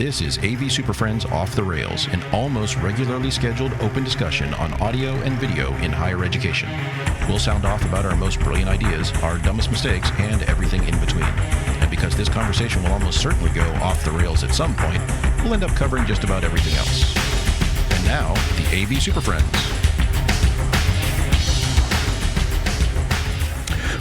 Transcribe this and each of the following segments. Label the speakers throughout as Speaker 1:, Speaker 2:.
Speaker 1: This is AV SuperFriends Off the Rails, an almost regularly scheduled open discussion on audio and video in higher education. We'll sound off about our most brilliant ideas, our dumbest mistakes, and everything in between. And because this conversation will almost certainly go off the rails at some point, we'll end up covering just about everything else. And now, the AV SuperFriends.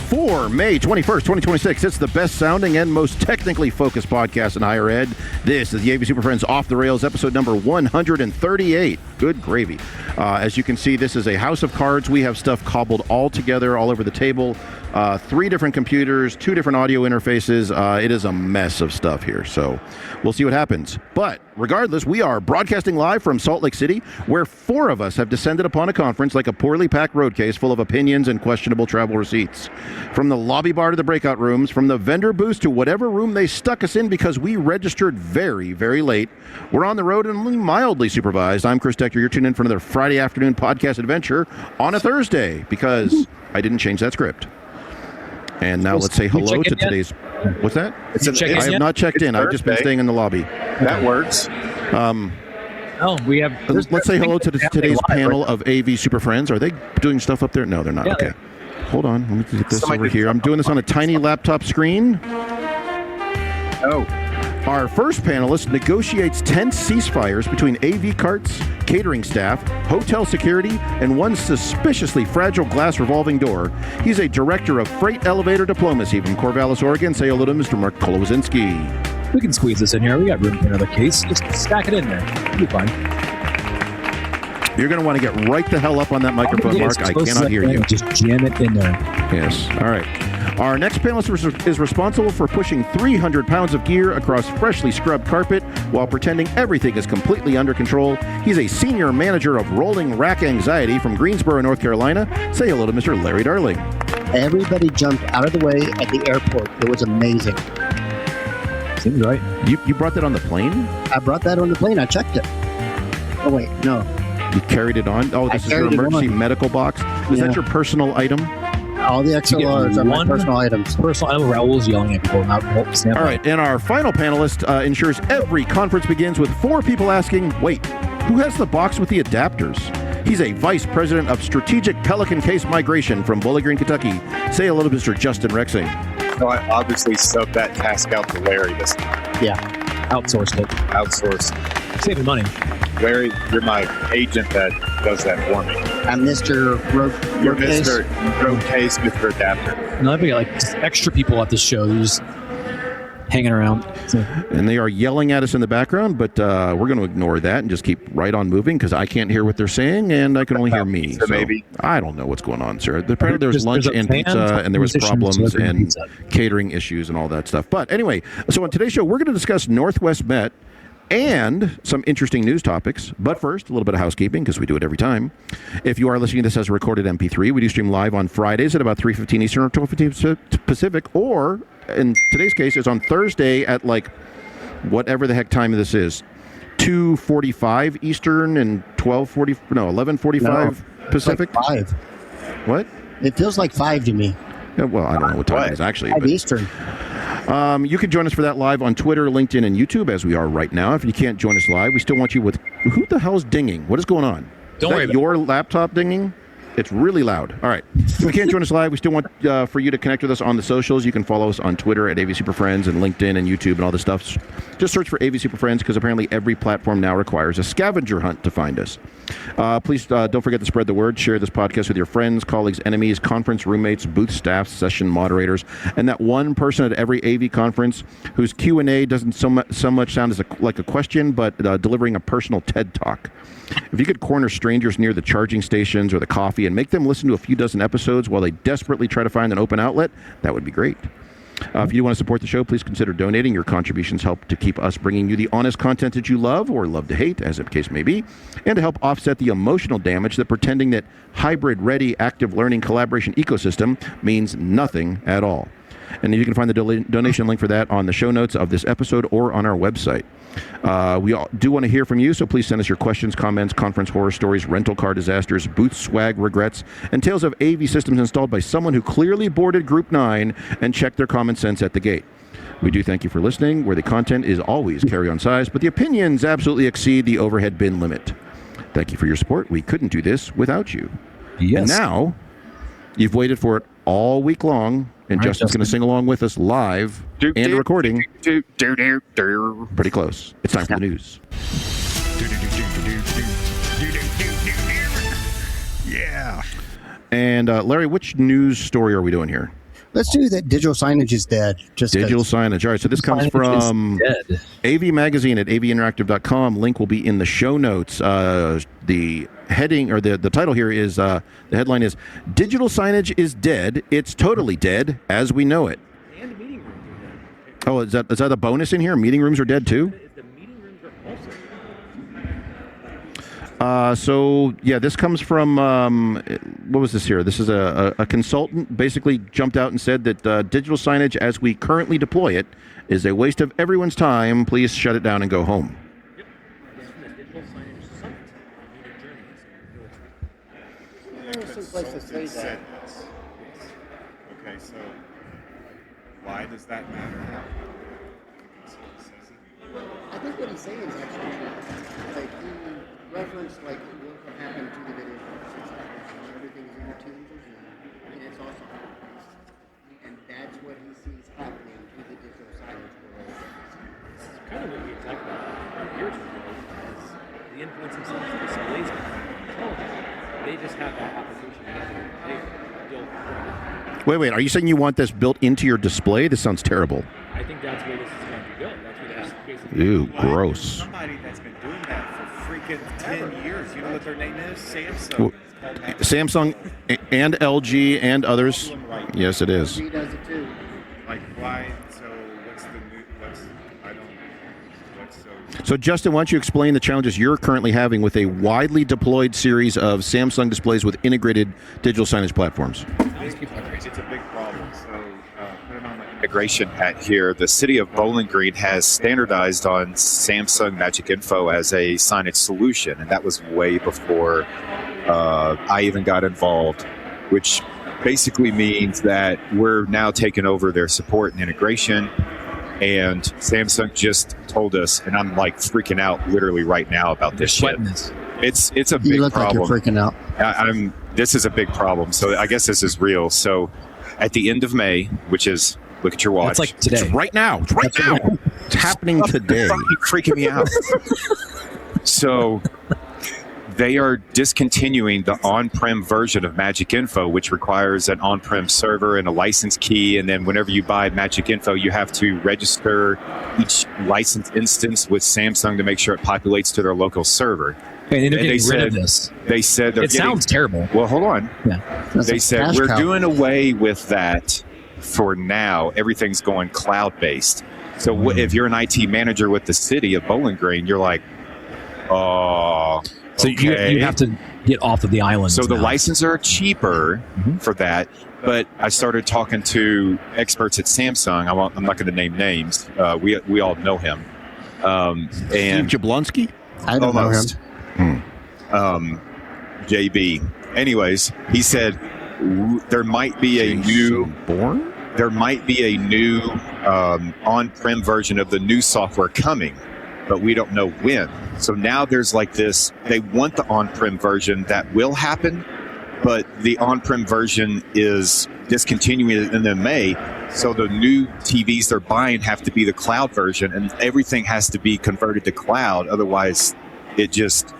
Speaker 2: For May 21st, 2026, it's the best sounding and most technically focused podcast in higher ed. This is the AV SuperFriends Off the Rails, episode number 138. Good gravy. As you can see, this is a house of cards. We have stuff cobbled all together, all over the table. 3 different computers, 2 different audio interfaces. It is a mess of stuff here, so we'll see what happens. But regardless, we are broadcasting live from Salt Lake City, where 4 of us have descended upon a conference like a poorly packed road case full of opinions and questionable travel receipts. From the lobby bar to the breakout rooms, from the vendor booths to whatever room they stuck us in because we registered very, very late, we're on the road and only mildly supervised. I'm Chris Decker. You're tuned in for another Friday afternoon podcast adventure on a Thursday because I didn't change that script. And now let's say hello to today's... What's that? I have not checked in. I've just been staying in the lobby.
Speaker 3: That works.
Speaker 4: We have...
Speaker 2: Let's say hello to today's panel of AV SuperFriends. Are they doing stuff up there? No, they're not. Yeah, okay. Hold on. Let me get this over here. I'm doing this on a tiny laptop screen.
Speaker 3: Oh.
Speaker 2: Our first panelist negotiates tense ceasefires between AV carts, catering staff, hotel security, and one suspiciously fragile glass revolving door. He's a director of freight elevator diplomacy from Corvallis, Oregon. Say hello to Mr. Mark Kolowazinski.
Speaker 4: We can squeeze this in here. We got room for another case. Just stack it in there. It'll be fine.
Speaker 2: You're going to want to get right the hell up on that microphone, Mark. I cannot hear you.
Speaker 4: Just jam it in there.
Speaker 2: Yes. All right. Our next panelist is responsible for pushing 300 pounds of gear across freshly scrubbed carpet while pretending everything is completely under control. He's a senior manager of rolling rack anxiety from Greensboro, North Carolina. Say hello to Mr. Larry Darling.
Speaker 5: Everybody jumped out of the way at the airport. It was amazing.
Speaker 4: Seems right.
Speaker 2: You brought that on the plane?
Speaker 5: I brought that on the plane. I checked it. Oh, wait. No.
Speaker 2: You carried it on? Oh, this is your emergency medical box? Is that your personal item?
Speaker 5: All the XLRs are my personal items.
Speaker 4: Personal item. Raul's yelling at people.
Speaker 2: All right, and our final panelist ensures every conference begins with 4 people asking, wait, who has the box with the adapters? He's a vice president of strategic Pelican case migration from Bowling Green, Kentucky. Say hello to Mr. Justin Rexing.
Speaker 3: So I obviously subbed that task out to Larry this time.
Speaker 4: Yeah. Outsourced it.
Speaker 3: Outsourced.
Speaker 4: Saving money.
Speaker 3: Larry, you're my agent that does that for me.
Speaker 5: I'm Mr.
Speaker 3: You're Mr. Road Case, Mr. Adapter.
Speaker 4: No, we got like extra people at this show. They're just hanging around. So.
Speaker 2: And they are yelling at us in the background, but we're going to ignore that and just keep right on moving because I can't hear what they're saying and I can only hear me. So maybe. I don't know what's going on, sir. Apparently there's lunch and pizza and there was problems and catering issues and all that stuff. But anyway, so on today's show, we're going to discuss NWMET and some interesting news topics. But first, a little bit of housekeeping, because we do it every time. If you are listening to this as a recorded MP3, we do stream live on Fridays at about 3:15 Eastern or 12:15 Pacific, or in today's case, it's on Thursday at like whatever the heck time this is, 2:45 Eastern and 11:45 Pacific.
Speaker 5: Like 5.
Speaker 2: What?
Speaker 5: It feels like 5 to me.
Speaker 2: Yeah, well, I don't know what time it is actually.
Speaker 5: 5 Eastern.
Speaker 2: You can join us for that live on Twitter, LinkedIn, and YouTube, as we are right now. If you can't join us live, we still want you with... Who the hell is dinging? What is going on?
Speaker 4: Don't worry about
Speaker 2: your laptop dinging? It's really loud. All right. If you can't join us live, we still want for you to connect with us on the socials. You can follow us on Twitter at AV SuperFriends and LinkedIn and YouTube and all this stuff. Just search for AV SuperFriends because apparently every platform now requires a scavenger hunt to find us. Please don't forget to spread the word. Share this podcast with your friends, colleagues, enemies, conference roommates, booth staff, session moderators, and that one person at every AV conference whose Q&A doesn't so much sound like a question, but delivering a personal TED Talk. If you could corner strangers near the charging stations or the coffee and make them listen to a few dozen episodes while they desperately try to find an open outlet, that would be great. If you want to support the show, please consider donating. Your contributions help to keep us bringing you the honest content that you love or love to hate, as the case may be, and to help offset the emotional damage that pretending that hybrid-ready active learning collaboration ecosystem means nothing at all. And you can find the donation link for that on the show notes of this episode or on our website. We do want to hear from you, so please send us your questions, comments, conference horror stories, rental car disasters, booth swag regrets, and tales of AV systems installed by someone who clearly boarded Group 9 and checked their common sense at the gate. We do thank you for listening, where the content is always carry-on size, but the opinions absolutely exceed the overhead bin limit. Thank you for your support. We couldn't do this without you.
Speaker 4: Yes.
Speaker 2: And now, you've waited for it all week long, and Justin's going to sing along with us live and recording. Pretty close. It's time for the news. Yeah. And Larry, which news story are we doing here?
Speaker 5: Let's do that. Digital signage is dead.
Speaker 2: Digital signage. All right, so this comes from AV Magazine at avinteractive.com. Link will be in the show notes. The heading, or the title here is, the headline is, Digital Signage is Dead. It's totally dead as we know it.
Speaker 6: And meeting rooms are dead.
Speaker 2: Oh, is that a bonus in here? Meeting rooms are dead too?
Speaker 6: The meeting rooms are also
Speaker 2: So, yeah, this comes from, what was this here? This is a consultant basically jumped out and said that digital signage as we currently deploy it is a waste of everyone's time. Please shut it down and go home.
Speaker 6: Yep. This is from the Digital Signage Summit.
Speaker 5: Some place to say that.
Speaker 3: Okay, so why does that matter?
Speaker 5: I think what he's saying is actually true. Like, he referenced, like, what happened to the video. Everything's in the tunes, and it's also happening. And that's what he sees happening to the digital signage world.
Speaker 6: This is kind of what we talked about years ago. Is the influence themselves, the displays, they just have that application together. They built.
Speaker 2: Wait. Are you saying you want this built into your display? This sounds terrible.
Speaker 6: I think that's where this is going to be built. That's what that's basically.
Speaker 2: Ew, gross.
Speaker 3: Somebody that's been doing that for freaking 10 years. You know what their name is? Samsung.
Speaker 2: Samsung and LG and others. Yes, it is.
Speaker 5: He does it too.
Speaker 3: Like, why? So, what's the new?
Speaker 2: So, Justin, why don't you explain the challenges you're currently having with a widely deployed series of Samsung displays with integrated digital signage platforms?
Speaker 3: It's a big problem. So, put it on my integration hat here. The city of Bowling Green has standardized on Samsung Magic Info as a signage solution, and that was way before I even got involved, which basically means that we're now taking over their support and integration. And Samsung just told us, and I'm like freaking out literally right now about this shit. It's a big
Speaker 5: You look
Speaker 3: problem.
Speaker 5: like you're freaking out.
Speaker 3: This is a big problem. So I guess this is real. So at the end of May, which is, look at your watch.
Speaker 4: It's like today.
Speaker 2: It's right now. It's right now. It's happening today.
Speaker 3: Fucking freaking me out. So they are discontinuing the on-prem version of Magic Info, which requires an on-prem server and a license key. And then whenever you buy Magic Info, you have to register each license instance with Samsung to make sure it populates to their local server.
Speaker 4: And they're getting rid of this.
Speaker 3: They said they're
Speaker 4: It sounds terrible.
Speaker 3: Well, hold on.
Speaker 4: Yeah.
Speaker 3: They said we're doing away with that for now. Everything's going cloud-based. So if you're an IT manager with the city of Bowling Green, you're like, oh,
Speaker 4: So
Speaker 3: okay.
Speaker 4: you have to get off of the island.
Speaker 3: So the licenses are cheaper for that. But I started talking to experts at Samsung. I'm not going to name names. We all know him. And
Speaker 2: Steve Jablonski?
Speaker 5: I don't know him.
Speaker 3: JB. Anyways, he said there might be a new on-prem version of the new software coming, but we don't know when. So now there's like this, they want the on-prem version that will happen, but the on-prem version is discontinuing in the May. So the new TVs they're buying have to be the cloud version, and everything has to be converted to cloud. Otherwise, it just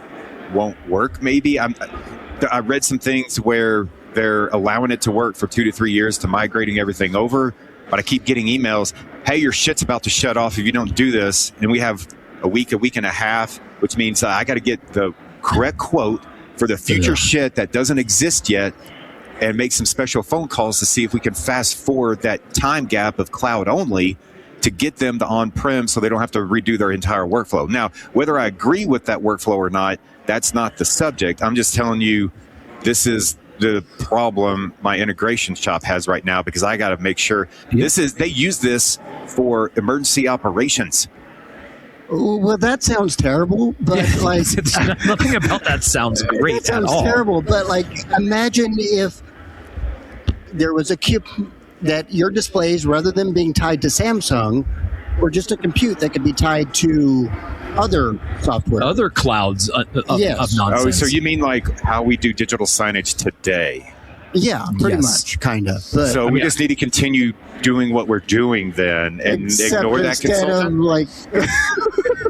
Speaker 3: won't work. Maybe I read some things where they're allowing it to work for 2 to 3 years to migrating everything over. But I keep getting emails, hey, your shit's about to shut off if you don't do this. And we have a week and a half, which means I got to get the correct quote for the future shit that doesn't exist yet and make some special phone calls to see if we can fast forward that time gap of cloud only to get them to on-prem so they don't have to redo their entire workflow. Now, whether I agree with that workflow or not, that's not the subject. I'm just telling you this is the problem my integration shop has right now, because I got to make sure they use this for emergency operations.
Speaker 5: Well, that sounds terrible, but like
Speaker 4: nothing about that sounds great
Speaker 5: that sounds
Speaker 4: at all.
Speaker 5: terrible, but like imagine if there was a that your displays, rather than being tied to Samsung, were just a compute that could be tied to other software.
Speaker 4: Other clouds of
Speaker 5: Yes.
Speaker 4: nonsense.
Speaker 3: Oh, so you mean like how we do digital signage today?
Speaker 5: Yeah, pretty
Speaker 4: Yes.
Speaker 5: much, kind of. But
Speaker 3: So we just need to continue doing what we're doing then and
Speaker 5: except
Speaker 3: ignore that
Speaker 5: instead
Speaker 3: consultant?
Speaker 5: of, like,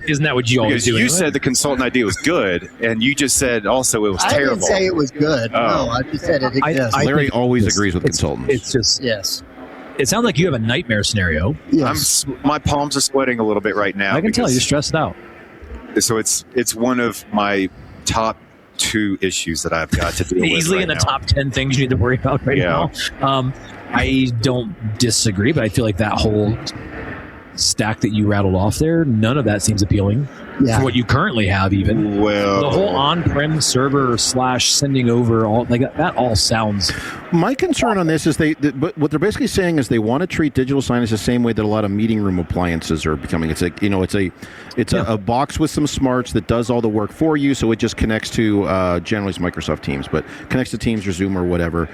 Speaker 4: Isn't that what you always
Speaker 3: Because
Speaker 4: do?
Speaker 3: you
Speaker 4: anyway?
Speaker 3: said the consultant idea was good, and you just said also it was
Speaker 5: I
Speaker 3: terrible.
Speaker 5: didn't say it was good.
Speaker 3: Oh.
Speaker 5: No, I just said it exists.
Speaker 4: I
Speaker 2: Larry
Speaker 4: think
Speaker 2: always
Speaker 4: it's-
Speaker 2: agrees with consultants.
Speaker 4: It's just,
Speaker 5: yes.
Speaker 4: it sounds like you have a nightmare scenario.
Speaker 5: Yes.
Speaker 3: My palms are sweating a little bit right now.
Speaker 4: I can tell
Speaker 3: because-
Speaker 4: you're stressed out.
Speaker 3: So it's one of my top 2 issues that I've got to deal with
Speaker 4: Easily
Speaker 3: right
Speaker 4: in the
Speaker 3: now.
Speaker 4: top 10 things you need to worry about right
Speaker 3: Yeah.
Speaker 4: now. I don't disagree, but I feel like that whole stack that you rattled off there, none of that seems appealing
Speaker 5: Yeah.
Speaker 4: for what you currently have. Even
Speaker 3: Well,
Speaker 4: the whole on-prem server / sending over, all like that, all sounds.
Speaker 2: My concern on this is but what they're basically saying is they want to treat digital signage the same way that a lot of meeting room appliances are becoming. It's a box with some smarts that does all the work for you. So it just connects to generally it's Microsoft Teams, but connects to Teams or Zoom or whatever,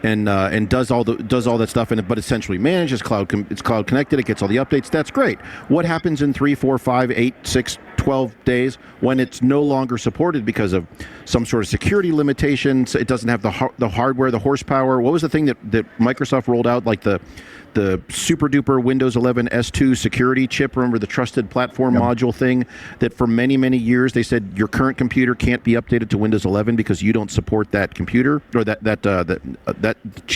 Speaker 2: and does all that stuff. But essentially manages it's cloud connected. It gets all the updates. That's great. What happens in 3, 4, 5, 8, 6, 12 days when it's no longer supported because of some sort of security limitations? It doesn't have the hardware, the horsepower. What was the thing that Microsoft rolled out, like the super duper Windows 11 S2 security chip? Remember the trusted platform module thing that for many, many years they said your current computer can't be updated to Windows 11 because you don't support that computer, or that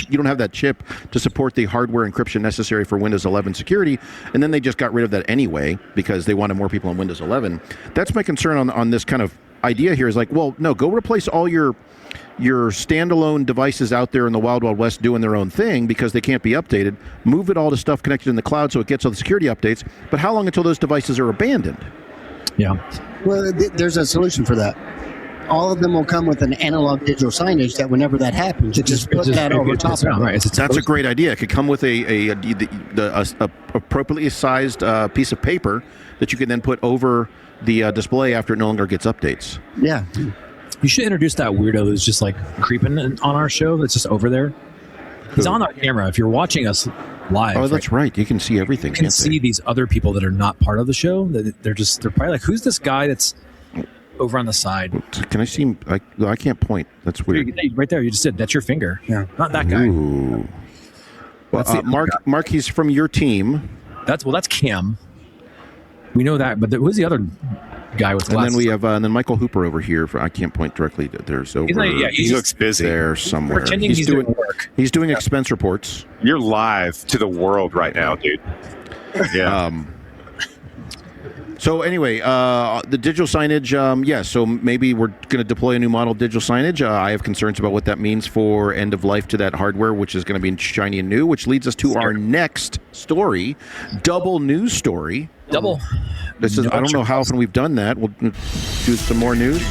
Speaker 2: you don't have that chip to support the hardware encryption necessary for Windows 11 security. And then they just got rid of that anyway because they wanted more people on Windows 11. That's my concern on this kind of idea here, is like, well, no, go replace all your standalone devices out there in the Wild Wild West doing their own thing because they can't be updated. Move it all to stuff connected in the cloud so it gets all the security updates. But how long until those devices are abandoned?
Speaker 4: Yeah,
Speaker 5: Well, there's a solution for that. All of them will come with an analog digital signage that whenever that happens, you just put that over top of it.
Speaker 4: Right.
Speaker 2: That's a great idea. It could come with a appropriately sized piece of paper that you can then put over the display after it no longer gets updates.
Speaker 5: Yeah.
Speaker 4: You should introduce that weirdo who's just like creeping on our show. That's just over there. He's on our camera. If you're watching us live,
Speaker 2: Oh, that's right. You can see everything.
Speaker 4: you can
Speaker 2: can't
Speaker 4: see
Speaker 2: they?
Speaker 4: these other people that are not part of the show. They're probably like, who's this guy that's over on the side?
Speaker 2: Can I see? I can't point. That's weird.
Speaker 4: Right there. You just did. That's your finger. Yeah. Not that guy.
Speaker 2: Ooh. Well,
Speaker 4: That's the other
Speaker 2: Mark, he's from your team.
Speaker 4: That's Cam. We know that, but who's the other guy with
Speaker 2: And
Speaker 4: glasses?
Speaker 2: then we have and then Michael Hooper over here. I can't point directly. There's over.
Speaker 4: He's like, yeah,
Speaker 3: he looks busy.
Speaker 2: there somewhere.
Speaker 4: pretending he's doing work.
Speaker 2: He's doing expense reports.
Speaker 3: You're live to the world right now, dude. Yeah.
Speaker 2: So anyway, the digital signage, so maybe we're going to deploy a new model of digital signage. I have concerns about what that means for end of life to that hardware, which is going to be shiny and new, which leads us to our next story, double news story.
Speaker 4: Double.
Speaker 2: This is, I don't know how often we've done that. We'll do some more news.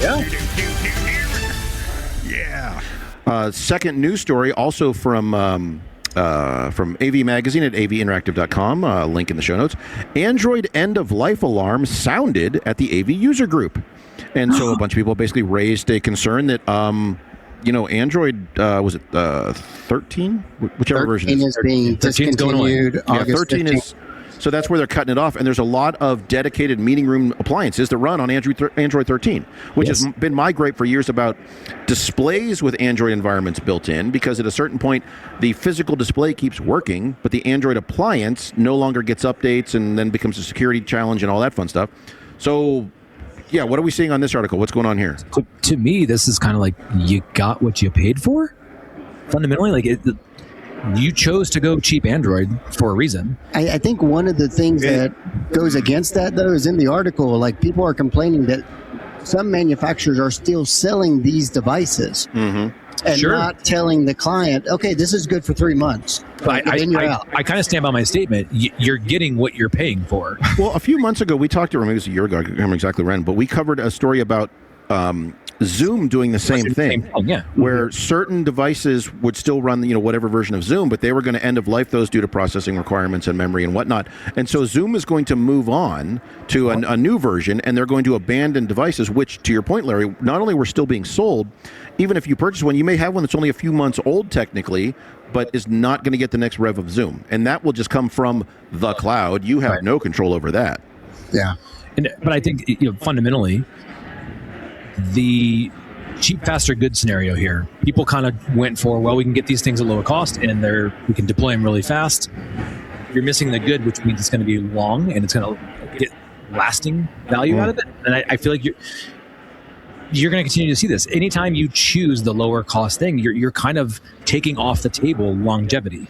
Speaker 4: Yeah.
Speaker 2: Second news story, also from AV Magazine at avinteractive.com, link in the show notes. Android end-of-life alarm sounded at the AV user group. And so a bunch of people basically raised a concern that, Android, was it 13? Whichever version it
Speaker 5: 13
Speaker 2: is.
Speaker 5: is being
Speaker 4: 13's going away.
Speaker 5: discontinued.
Speaker 2: Yeah,
Speaker 5: August
Speaker 2: 13
Speaker 5: 15th.
Speaker 2: is... So that's where they're cutting it off, and there's a lot of dedicated meeting room appliances that run on Android 13, which has been my gripe for years about displays with Android environments built in, because at a certain point, the physical display keeps working, but the Android appliance no longer gets updates and then becomes a security challenge and all that fun stuff. So, yeah, what are we seeing on this article? What's going on here?
Speaker 4: To me, this is kind of like you got what you paid for. Fundamentally, like you chose to go cheap Android for a reason.
Speaker 5: I think one of the things that goes against that, though, is in the article, like people are complaining that some manufacturers are still selling these devices and not telling the client, okay, this is good for 3 months.
Speaker 4: But
Speaker 5: Then you're out.
Speaker 4: I kind of stand by my statement. You're getting what you're paying for.
Speaker 2: Well, a few months ago, we talked to, maybe it was a year ago, I can't remember exactly when, but we covered a story about Zoom doing the same thing,
Speaker 4: yeah.
Speaker 2: where certain devices would still run, whatever version of Zoom, but they were going to end of life those due to processing requirements and memory and whatnot. And so Zoom is going to move on to a new version, and they're going to abandon devices, which, to your point, Larry, not only were still being sold, even if you purchase one, you may have one that's only a few months old technically, but is not going to get the next rev of Zoom. And that will just come from the cloud. You have no control over that.
Speaker 4: Yeah. But I think, fundamentally, the cheap, faster, good scenario here, people kind of went for, well, we can get these things at lower cost and we can deploy them really fast. You're missing the good, which means it's going to be long and it's going to get lasting value out of it. And I feel like you're going to continue to see this. Anytime you choose the lower cost thing, you're kind of taking off the table longevity.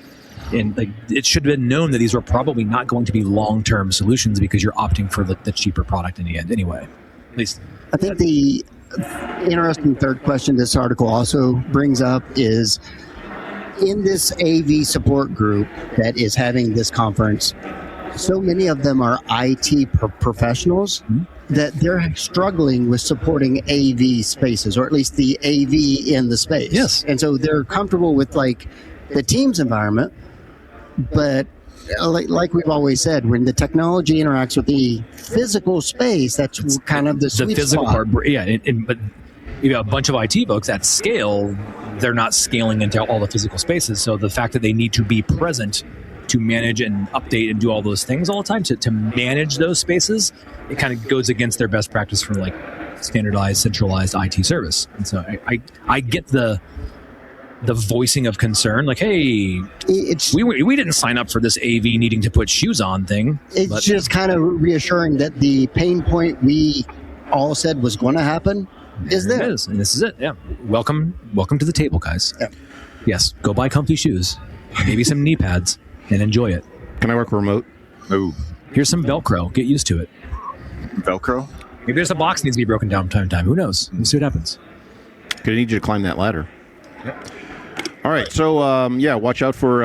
Speaker 4: And it should have been known that these were probably not going to be long-term solutions because you're opting for the cheaper product in the end anyway. At least
Speaker 5: I think the interesting third question this article also brings up is, in this AV support group that is having this conference, so many of them are IT professionals that they're struggling with supporting AV spaces, or at least the AV in the space.
Speaker 4: Yes.
Speaker 5: And so they're comfortable with the Teams environment, but like we've always said, when the technology interacts with the physical space, that's kind of the sweet
Speaker 4: physical
Speaker 5: spot.
Speaker 4: part. Yeah, but you have a bunch of IT folks at scale, they're not scaling into all the physical spaces. So the fact that they need to be present to manage and update and do all those things all the time to manage those spaces, it kind of goes against their best practice for standardized, centralized IT service. And so I get the voicing of concern, hey, we didn't sign up for this AV needing to put shoes on thing.
Speaker 5: It's just kind of reassuring that the pain point we all said was going to happen is there.
Speaker 4: It is, and this is it. Yeah, welcome to the table, guys. Yeah. Yes, go buy comfy shoes, maybe some knee pads, and enjoy it.
Speaker 2: Can I work remote?
Speaker 3: Ooh,
Speaker 4: here's some Velcro. Get used to it.
Speaker 3: Velcro?
Speaker 4: Maybe there's a box that needs to be broken down from time to time. Who knows? We'll see what happens.
Speaker 2: Gonna need you to climb that ladder. Yep. All right, so watch out for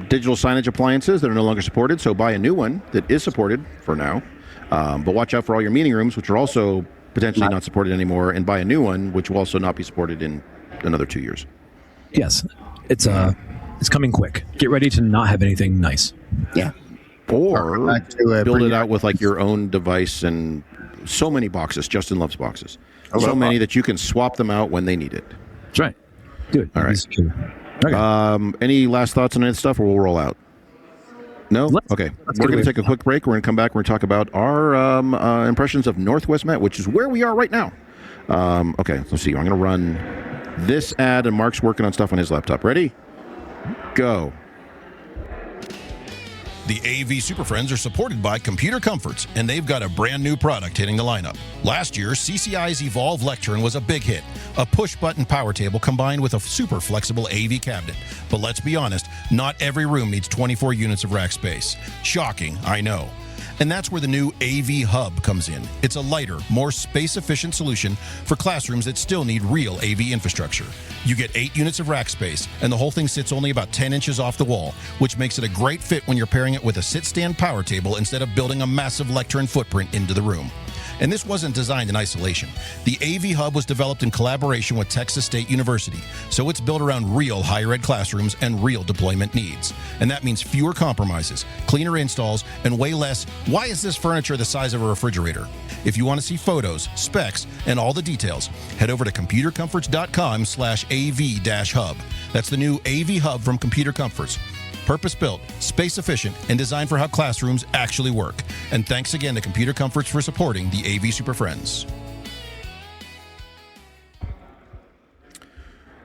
Speaker 2: digital signage appliances that are no longer supported. So buy a new one that is supported for now, but watch out for all your meeting rooms, which are also potentially not supported anymore, and buy a new one, which will also not be supported in another 2 years.
Speaker 4: Yes, it's coming quick. Get ready to not have anything nice.
Speaker 5: Yeah,
Speaker 2: or build it out with your own device, and so many boxes. Justin loves boxes. So many that you can swap them out when they need it.
Speaker 4: That's right. Do it.
Speaker 2: All right.
Speaker 4: Okay.
Speaker 2: Any last thoughts on any stuff, or we'll roll out? No? Okay. We're going to take a quick break. We're going to come back. We're going to talk about our impressions of Northwest Met, which is where we are right now. Okay, let's see. I'm going to run this ad, and Mark's working on stuff on his laptop. Ready? Go.
Speaker 1: The AV SuperFriends are supported by Computer Comforts, and they've got a brand new product hitting the lineup. Last year, CCI's Evolve Lectern was a big hit, a push-button power table combined with a super flexible AV cabinet. But let's be honest, not every room needs 24 units of rack space. Shocking, I know. And that's where the new AV Hub comes in. It's a lighter, more space-efficient solution for classrooms that still need real AV infrastructure. You get 8 units of rack space, and the whole thing sits only about 10 inches off the wall, which makes it a great fit when you're pairing it with a sit-stand power table instead of building a massive lectern footprint into the room. And this wasn't designed in isolation. The AV Hub was developed in collaboration with Texas State University, so it's built around real higher ed classrooms and real deployment needs. And that means fewer compromises, cleaner installs, and way less, why is this furniture the size of a refrigerator? If you want to see photos, specs, and all the details, head over to computercomforts.com/AV-hub. That's the new AV Hub from Computer Comforts. Purpose-built, space-efficient, and designed for how classrooms actually work. And thanks again to Computer Comforts for supporting the AV SuperFriends.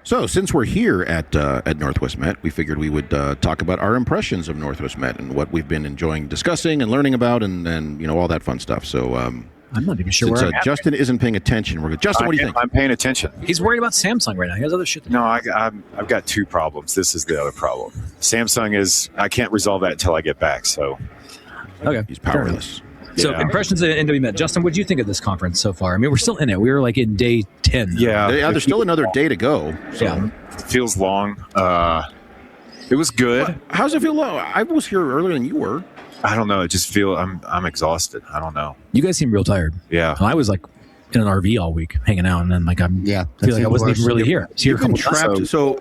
Speaker 2: So, since we're here at Northwest Met, we figured we would talk about our impressions of Northwest Met and what we've been enjoying discussing and learning about, and all that fun stuff. So,
Speaker 4: I'm not even sure
Speaker 2: since
Speaker 4: where I'm at.
Speaker 2: Justin isn't paying attention, we're going. Justin, what do you think?
Speaker 3: I'm paying attention.
Speaker 4: He's worried about Samsung right now. He has other shit to do.
Speaker 3: No, I've got 2 problems. This is the other problem. Samsung is, I can't resolve that until I get back. So,
Speaker 4: Okay.
Speaker 2: He's powerless.
Speaker 4: So,
Speaker 3: Yeah.
Speaker 4: impressions of NWMET. Justin, what do you think of this conference so far? I mean, we're still in it. We were in day 10.
Speaker 3: Yeah,
Speaker 2: There's still another day to go. So.
Speaker 4: Yeah.
Speaker 3: it feels long. It was good.
Speaker 2: How's it feel? I was here earlier than you were.
Speaker 3: I don't know. It just feel I'm exhausted. I don't know.
Speaker 4: You guys seem real tired.
Speaker 3: Yeah.
Speaker 4: I was in an RV all week hanging out, and then I feel like I wasn't even really here. I was here a couple times.
Speaker 2: Trapped. So,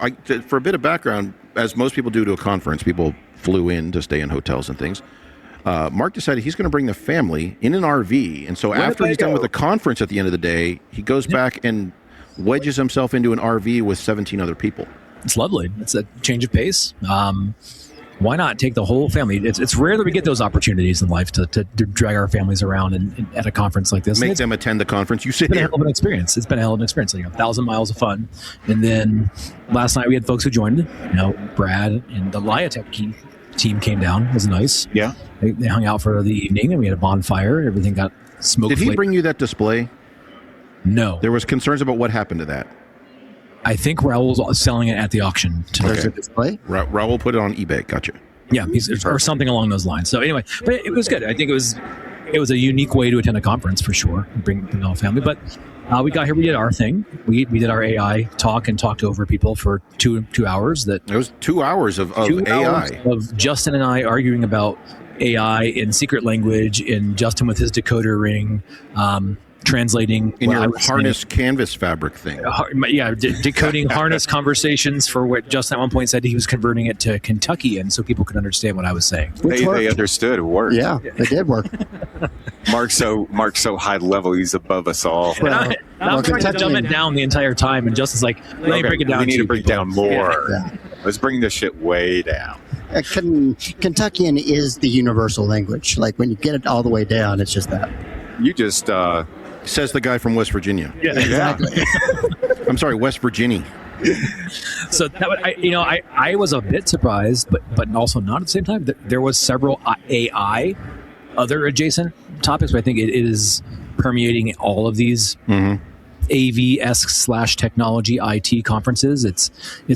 Speaker 2: for a bit of background, as most people do to a conference, people flew in to stay in hotels and things. Mark decided he's going to bring the family in an RV, and so after he's done with the conference at the end of the day, he goes back and wedges himself into an RV with 17 other people.
Speaker 4: It's lovely. It's a change of pace. Why not take the whole family? It's rare that we get those opportunities in life to drag our families around and at a conference like this.
Speaker 2: Make them attend the conference. You sit
Speaker 4: It's been a
Speaker 2: here.
Speaker 4: hell of an experience. It's been a hell of an experience. 1,000 miles of fun. And then last night we had folks who joined. Brad and the Liatech team came down. It was nice.
Speaker 3: Yeah.
Speaker 4: They hung out for the evening, and we had a bonfire. Everything got smoked.
Speaker 2: Did he bring you that display?
Speaker 4: No.
Speaker 2: There was concerns about what happened to that.
Speaker 4: I think Raul's selling it at the auction tonight.
Speaker 5: There's a display.
Speaker 2: Raul put it on eBay. Gotcha.
Speaker 4: Yeah, or something along those lines. So anyway, but it was good. I think it was a unique way to attend a conference for sure. Bring the whole family. But we got here. We did our thing. We did our AI talk and talked over people for two hours. It
Speaker 2: was 2 hours of
Speaker 4: 2
Speaker 2: AI.
Speaker 4: hours of Justin and I arguing about AI in secret language, and Justin with his decoder ring. Translating
Speaker 2: in your harness canvas fabric thing.
Speaker 4: Decoding harness conversations for what Justin at one point said he was converting it to Kentuckian so people could understand what I was saying.
Speaker 3: They understood. It worked.
Speaker 5: Yeah, it did work.
Speaker 3: Mark's so high level, he's above us all.
Speaker 4: I'm trying to dumb it down the entire time, and Justin's like, let me break it down.
Speaker 3: We need to break
Speaker 4: people.
Speaker 3: down more.
Speaker 5: Yeah.
Speaker 3: Let's bring this shit way down.
Speaker 5: Kentuckian is the universal language. Like when you get it all the way down, it's just that.
Speaker 3: You just
Speaker 2: says the guy from West Virginia.
Speaker 4: Yeah,
Speaker 5: Exactly.
Speaker 2: I'm sorry, West Virginia.
Speaker 4: So that I was a bit surprised, but also not at the same time. There was several AI, other adjacent topics, but I think it is permeating all of these AV-esque / technology IT conferences. It's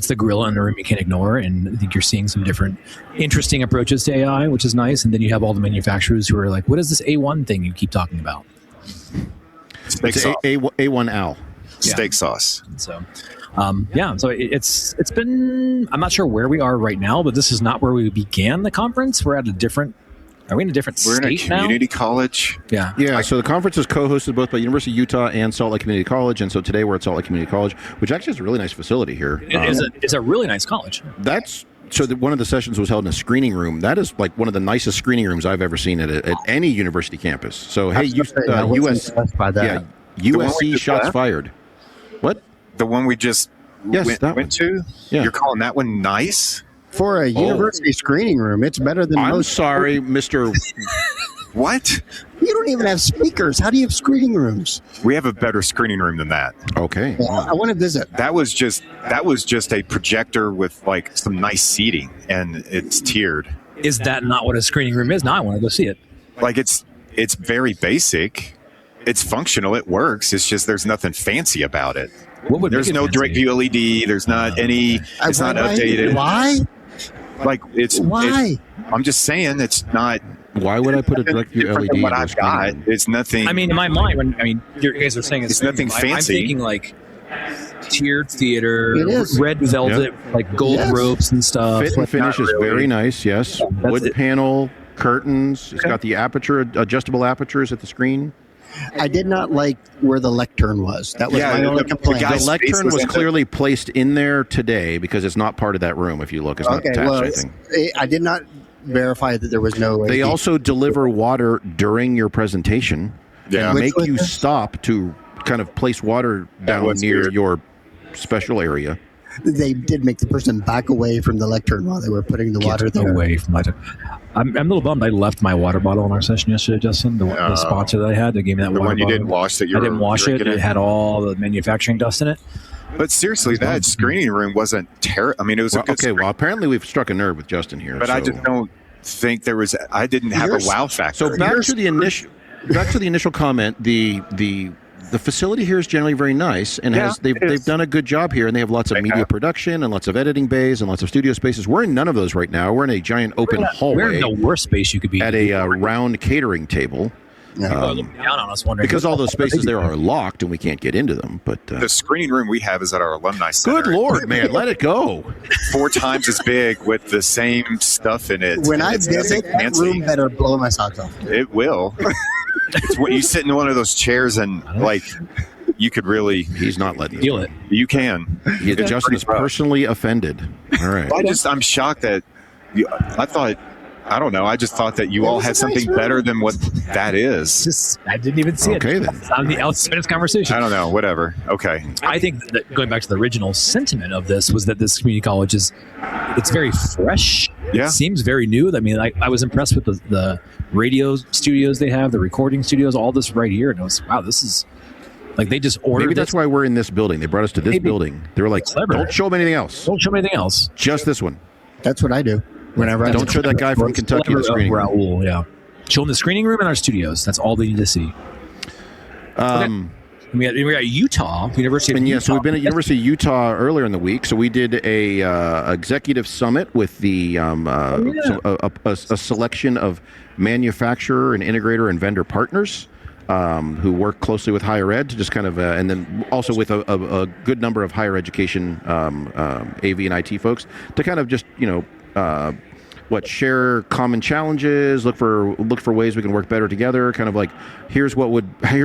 Speaker 4: the gorilla in the room you can't ignore, and I think you're seeing some different interesting approaches to AI, which is nice. And then you have all the manufacturers who are like, what is this A1 thing you keep talking about?
Speaker 3: steak
Speaker 2: It's
Speaker 3: sauce.
Speaker 2: A1 Al.
Speaker 3: Steak sauce.
Speaker 4: So, so it's been. I'm not sure where we are right now, but this is not where we began the conference. We're at a different. Are we in a different
Speaker 3: We're in a
Speaker 4: state now?
Speaker 3: community college.
Speaker 4: Yeah.
Speaker 2: Yeah, so the conference is co-hosted both by University of Utah and Salt Lake Community College, and so today we're at Salt Lake Community College, which actually is a really nice facility here.
Speaker 4: It's a really nice college.
Speaker 2: One of the sessions was held in a screening room. That is like one of the nicest screening rooms I've ever seen at any university campus. So hey, USC shots fired. What?
Speaker 3: The one we just went to?
Speaker 2: Yeah.
Speaker 3: You're calling that one nice?
Speaker 5: For a university screening room, it's better than
Speaker 2: I'm
Speaker 5: most.
Speaker 2: sorry, Mr.
Speaker 3: What?
Speaker 5: You don't even have speakers. How do you have screening rooms?
Speaker 3: We have a better screening room than that.
Speaker 2: Okay.
Speaker 5: I want to visit.
Speaker 3: That was just a projector with like some nice seating, and it's tiered.
Speaker 4: Is that not what a screening room is? Now I want to go see it.
Speaker 3: Like it's very basic. It's functional. It works. It's just there's nothing fancy about it. There's no direct view LED. There's not any. It's not updated.
Speaker 5: Why?
Speaker 3: Like
Speaker 5: Why?
Speaker 3: I'm just saying it's not.
Speaker 2: Why would I put a direct view
Speaker 3: different
Speaker 2: LED?
Speaker 3: than what
Speaker 2: in a
Speaker 3: I've
Speaker 2: screening
Speaker 3: got.
Speaker 2: room?
Speaker 3: It's nothing.
Speaker 4: I mean, in my mind, you guys are saying
Speaker 3: It's nothing fancy.
Speaker 4: I'm thinking like tiered theater,
Speaker 5: It is.
Speaker 4: red velvet, like gold ropes and stuff.
Speaker 2: Fit and finish is very nice. Yes, wood panel curtains. It's got the adjustable apertures at the screen.
Speaker 5: I did not like where the lectern was. That was my only complaint.
Speaker 2: The lectern was clearly placed in there today because it's not part of that room. If you look, it's not attached to anything.
Speaker 5: I did not verify that there was no.
Speaker 2: They also deliver water during your presentation.
Speaker 3: Yeah.
Speaker 2: And
Speaker 5: Which
Speaker 2: make
Speaker 5: was
Speaker 2: you
Speaker 5: this?
Speaker 2: stop to kind of place water down
Speaker 3: was
Speaker 2: near
Speaker 3: weird.
Speaker 2: your special area.
Speaker 5: They did make the person back away from the lectern while they were putting the water there.
Speaker 4: away from my. I'm a little bummed. I left my water bottle in our session yesterday, Justin. The sponsor that I had, they gave me that
Speaker 3: the
Speaker 4: water
Speaker 3: one you
Speaker 4: bottle.
Speaker 3: didn't wash that you
Speaker 4: I didn't wash it.
Speaker 3: drinking
Speaker 4: It had all the manufacturing dust in it.
Speaker 3: But seriously, that screening room wasn't terrible. I mean, it was a good.
Speaker 2: Okay, well, apparently we've struck a nerve with Justin here.
Speaker 3: But I just don't think there was. I didn't have a wow factor.
Speaker 2: So back to the initial comment. The facility here is generally very nice, and they've done a good job here, and they have lots of media production and lots of editing bays and lots of studio spaces. We're in none of those right now. We're in a giant open hallway.
Speaker 4: We're in the worst space you could be
Speaker 2: at a round catering table.
Speaker 4: looking down on us, wondering
Speaker 2: Because all those spaces there are locked and we can't get into them. But
Speaker 3: the screening room we have is at our alumni center.
Speaker 2: good Lord, man, let it go.
Speaker 3: 4 times as big with the same stuff in it.
Speaker 5: When I
Speaker 3: It's
Speaker 5: visit,
Speaker 3: nothing
Speaker 5: that
Speaker 3: fancy.
Speaker 5: room better blow my socks off.
Speaker 3: It will. It's when you sit in one of those chairs and like you could really.
Speaker 2: He's not letting
Speaker 4: feel it.
Speaker 3: You can.
Speaker 2: Justin is personally offended. All right.
Speaker 3: I'm shocked that I I don't know. I just thought that you all had something better than what that is.
Speaker 4: I didn't even see
Speaker 2: Okay,
Speaker 4: it.
Speaker 2: then.
Speaker 4: It's on the outside of this conversation.
Speaker 3: I don't know. Whatever. Okay.
Speaker 4: I think that going back to the original sentiment of this was that this community college it's very fresh.
Speaker 3: Yeah.
Speaker 4: It seems very new. I mean, I was impressed with the radio studios they have, the recording studios, all this right here. And I was, wow, this is like they just ordered.
Speaker 2: Maybe that's why we're in this building. They brought us to this building. They were like,
Speaker 4: Clever.
Speaker 2: don't show them anything else.
Speaker 4: Don't show me anything else.
Speaker 2: Just this one.
Speaker 5: That's what I do whenever I
Speaker 2: Don't show that guy from Kentucky the screening room.
Speaker 4: Raul, yeah. Show them the screening room and our studios. That's all they need to see. We got Utah, University of
Speaker 2: And
Speaker 4: Utah.
Speaker 2: yeah, so we've been at University of Utah earlier in the week. So we did a executive summit with the a selection of manufacturer and integrator and vendor partners who work closely with higher ed to just kind of, and then also with a good number of higher education AV and IT folks to kind of just share common challenges, look for ways we can work better together, kind of like here's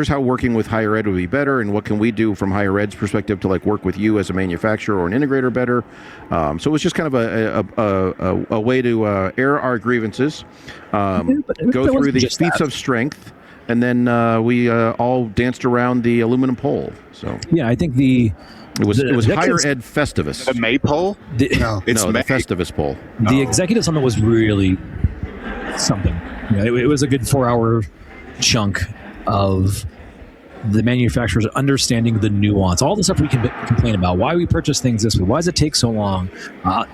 Speaker 2: how working with higher ed would be better, and what can we do from higher ed's perspective to like work with you as a manufacturer or an integrator better. So it was just kind of a way to air our grievances, go through the feats of strength, and then we all danced around the aluminum pole. So
Speaker 4: yeah, I think
Speaker 2: it was higher ed Festivus.
Speaker 3: The maypole?
Speaker 5: No.
Speaker 3: It's
Speaker 2: the
Speaker 3: May.
Speaker 2: Festivus pole.
Speaker 4: The executive summit was really something. It was a good 4-hour chunk of the manufacturers understanding the nuance, all the stuff we can complain about, why we purchase things this way, why does it take so long,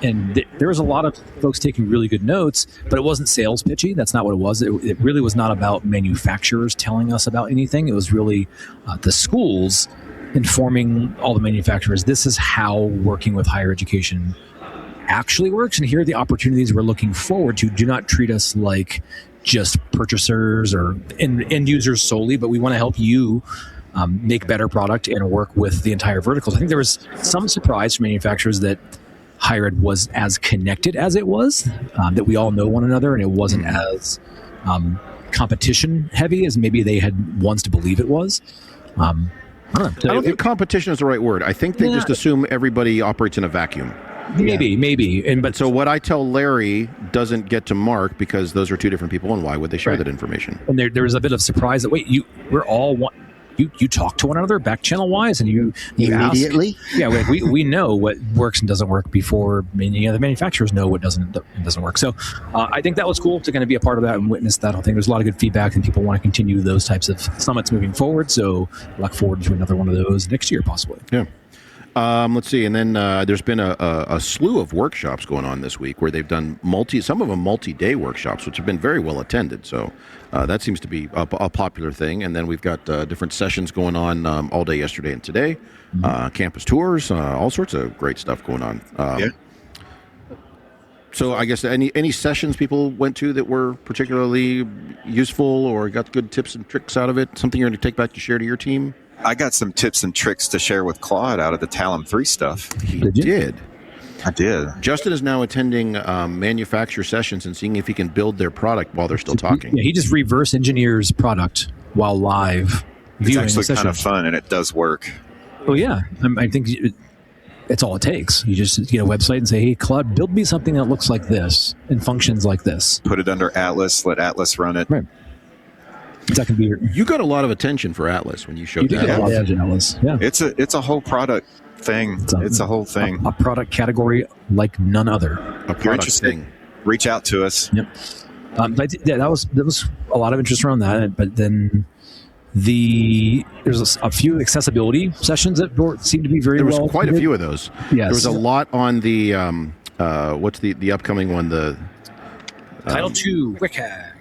Speaker 4: and there was a lot of folks taking really good notes, but it wasn't sales pitchy. That's not what it was. It really was not about manufacturers telling us about anything. It was really the schools informing all the manufacturers, this is how working with higher education actually works, and here are the opportunities we're looking forward to. Do not treat us like just purchasers or end users solely, but we want to help you make better product and work with the entire verticals. I think there was some surprise for manufacturers that higher ed was as connected as it was, that we all know one another, and it wasn't as competition heavy as maybe they had wants to believe it was. I
Speaker 2: don't think competition is the right word. I think they just assume everybody operates in a vacuum.
Speaker 4: Maybe. But
Speaker 2: so what I tell Larry doesn't get to Mark because those are two different people, and why would they share that information?
Speaker 4: And there was a bit of surprise that we're all one. You talk to one another back channel wise, and you
Speaker 5: immediately
Speaker 4: ask, yeah, we know what works and doesn't work before many other manufacturers know what doesn't work. So I think that was cool to kind of be a part of that and witness that whole thing. There's a lot of good feedback, and people want to continue those types of summits moving forward. So look forward to another one of those next year, possibly.
Speaker 2: Yeah. Let's see, and then there's been a slew of workshops going on this week where they've done some of them multi-day workshops, which have been very well attended. So that seems to be a popular thing. And then we've got different sessions going on all day yesterday and today, campus tours, all sorts of great stuff going on. So I guess any sessions people went to that were particularly useful or got good tips and tricks out of it, something you're going to take back to share to your team?
Speaker 3: I got some tips and tricks to share with Claude out of the Talem 3 stuff.
Speaker 2: He did.
Speaker 3: I did.
Speaker 2: Justin is now attending manufacturer sessions and seeing if he can build their product while they're still talking.
Speaker 4: Yeah, he just reverse engineers product while live viewing.
Speaker 3: It's actually kind of fun, and it does work.
Speaker 4: Oh, yeah. I think it's all it takes. You just get a website and say, hey, Claude, build me something that looks like this and functions like this.
Speaker 3: Put it under Atlas, let Atlas run it.
Speaker 4: Right. That can be.
Speaker 2: You got a lot of attention for Atlas when you showed
Speaker 4: that.
Speaker 2: Get
Speaker 4: a lot of attention, Atlas. Yeah.
Speaker 3: It's a whole product thing. It's a whole thing.
Speaker 4: A product category like none other.
Speaker 2: A product thing.
Speaker 3: Reach out to us.
Speaker 4: Yep. That was a lot of interest around that. But then there's a few accessibility sessions that seem to be very well.
Speaker 2: There was quite a few of those.
Speaker 4: Yes.
Speaker 2: There was a lot on the what's the upcoming one? The
Speaker 4: Title 2 WCAG.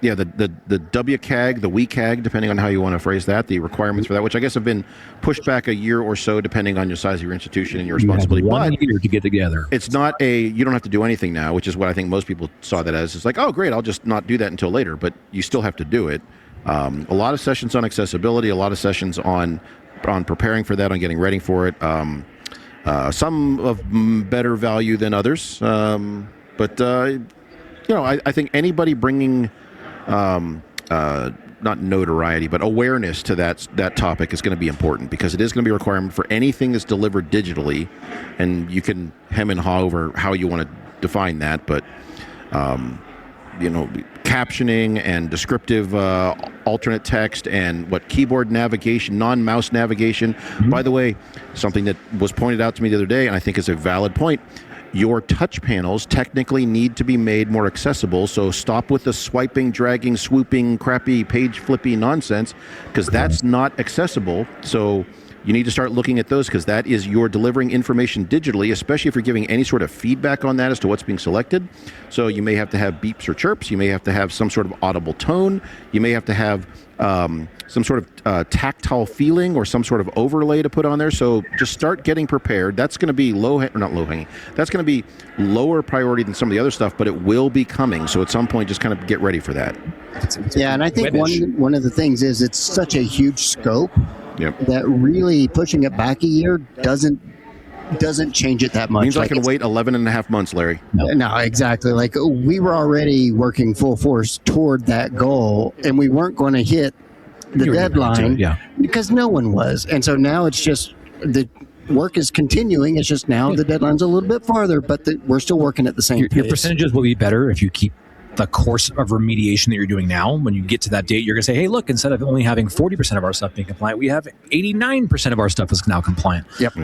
Speaker 2: Yeah, the WCAG, the WCAG, depending on how you want to phrase that, the requirements for that, which I guess have been pushed back a year or so, depending on your size of your institution and your responsibility.
Speaker 4: You have 1 year to get together.
Speaker 2: It's not you don't have to do anything now, which is what I think most people saw that as. It's like, oh, great, I'll just not do that until later, but you still have to do it. A lot of sessions on accessibility, a lot of sessions on preparing for that, on getting ready for it. Some of better value than others, but I think anybody bringing not notoriety, but awareness to that topic is going to be important, because it is going to be a requirement for anything that's delivered digitally, and you can hem and haw over how you want to define that, but captioning and descriptive alternate text and keyboard navigation, non-mouse navigation. By the way, something that was pointed out to me the other day, and I think is a valid point, your touch panels technically need to be made more accessible, so stop with the swiping, dragging, swooping, crappy, page flippy nonsense, because that's not accessible. So you need to start looking at those, because that is you're delivering information digitally, especially if you're giving any sort of feedback on that as to what's being selected. So you may have to have beeps or chirps. You may have to have some sort of audible tone. You may have to have some sort of tactile feeling or some sort of overlay to put on there. So just start getting prepared. That's going to be not low hanging. That's going to be lower priority than some of the other stuff, but it will be coming. So at some point, just kind of get ready for that.
Speaker 5: Yeah, and I think one of the things is it's such a huge scope that really pushing it back a year doesn't change it that much.
Speaker 2: Means I can wait 11 and a half months, Larry.
Speaker 5: No, exactly. Like we were already working full force toward that goal, and we weren't going to hit the deadline because no one was. And so now it's just the work is continuing. It's just now the deadline's a little bit farther, but we're still working at the same pace.
Speaker 4: Your percentages will be better if you keep the course of remediation that you're doing now. When you get to that date, you're going to say, hey, look, instead of only having 40% of our stuff being compliant, we have 89% of our stuff is now compliant.
Speaker 5: Yep.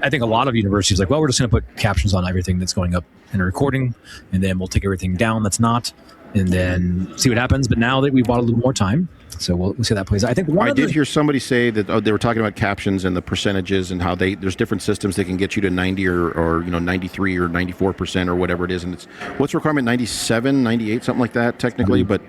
Speaker 4: I think a lot of universities are like, well, we're just going to put captions on everything that's going up in a recording, and then we'll take everything down that's not, and then see what happens. But now that we've bought a little more time, so we'll see how that plays out. I think
Speaker 2: I did hear somebody say that they were talking about captions and the percentages and how there's different systems that can get you to 90 or 93 or 94% or whatever it is. And it's what's the requirement, 97, 98, something like that technically. But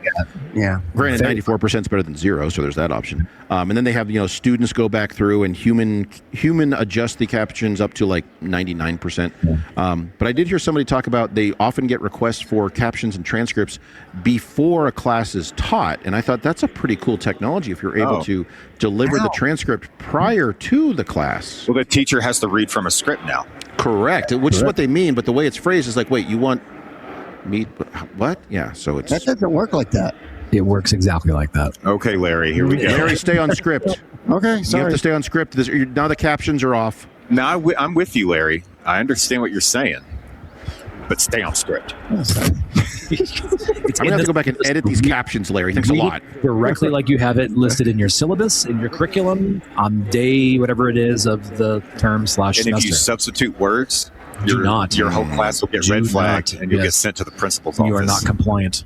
Speaker 2: granted, 94% is better than zero, so there's that option. And then they have students go back through and human adjust the captions up to like 99%. But I did hear somebody talk about they often get requests for captions and transcripts before a class is taught, and I thought that's a pretty cool technology if you're able to deliver the transcript prior to the class.
Speaker 3: Well, the teacher has to read from a script now.
Speaker 2: Correct, which is what they mean, but the way it's phrased is like, wait, you want me, what? Yeah, so
Speaker 5: that doesn't work like that.
Speaker 4: It works exactly like that.
Speaker 3: Okay, Larry, here we go.
Speaker 2: Larry, stay on script.
Speaker 5: Okay, sorry.
Speaker 2: You have to stay on script. Now the captions are off.
Speaker 3: No, I'm with you, Larry. I understand what you're saying, but stay on script.
Speaker 2: I'm going to have to go back and edit these captions, Larry. Thanks a lot.
Speaker 4: Directly like you have it listed in your syllabus, in your curriculum, on day, whatever it is, of the term / semester.
Speaker 3: And if you substitute words, your whole class will get red flagged and you'll get sent to the principal's office.
Speaker 4: You are not compliant.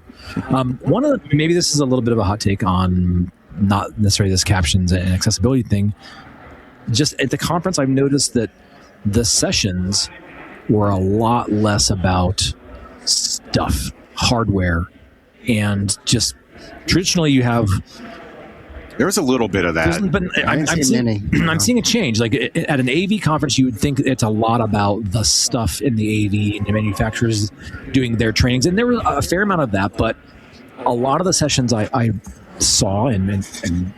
Speaker 4: Maybe this is a little bit of a hot take on not necessarily this captions and accessibility thing. Just at the conference, I've noticed that the sessions were a lot less about stuff, hardware, and just traditionally you have.
Speaker 3: There's a little bit of that.
Speaker 4: But I'm seeing a change. Like at an AV conference, you would think it's a lot about the stuff in the AV and the manufacturers doing their trainings. And there was a fair amount of that, but a lot of the sessions I saw and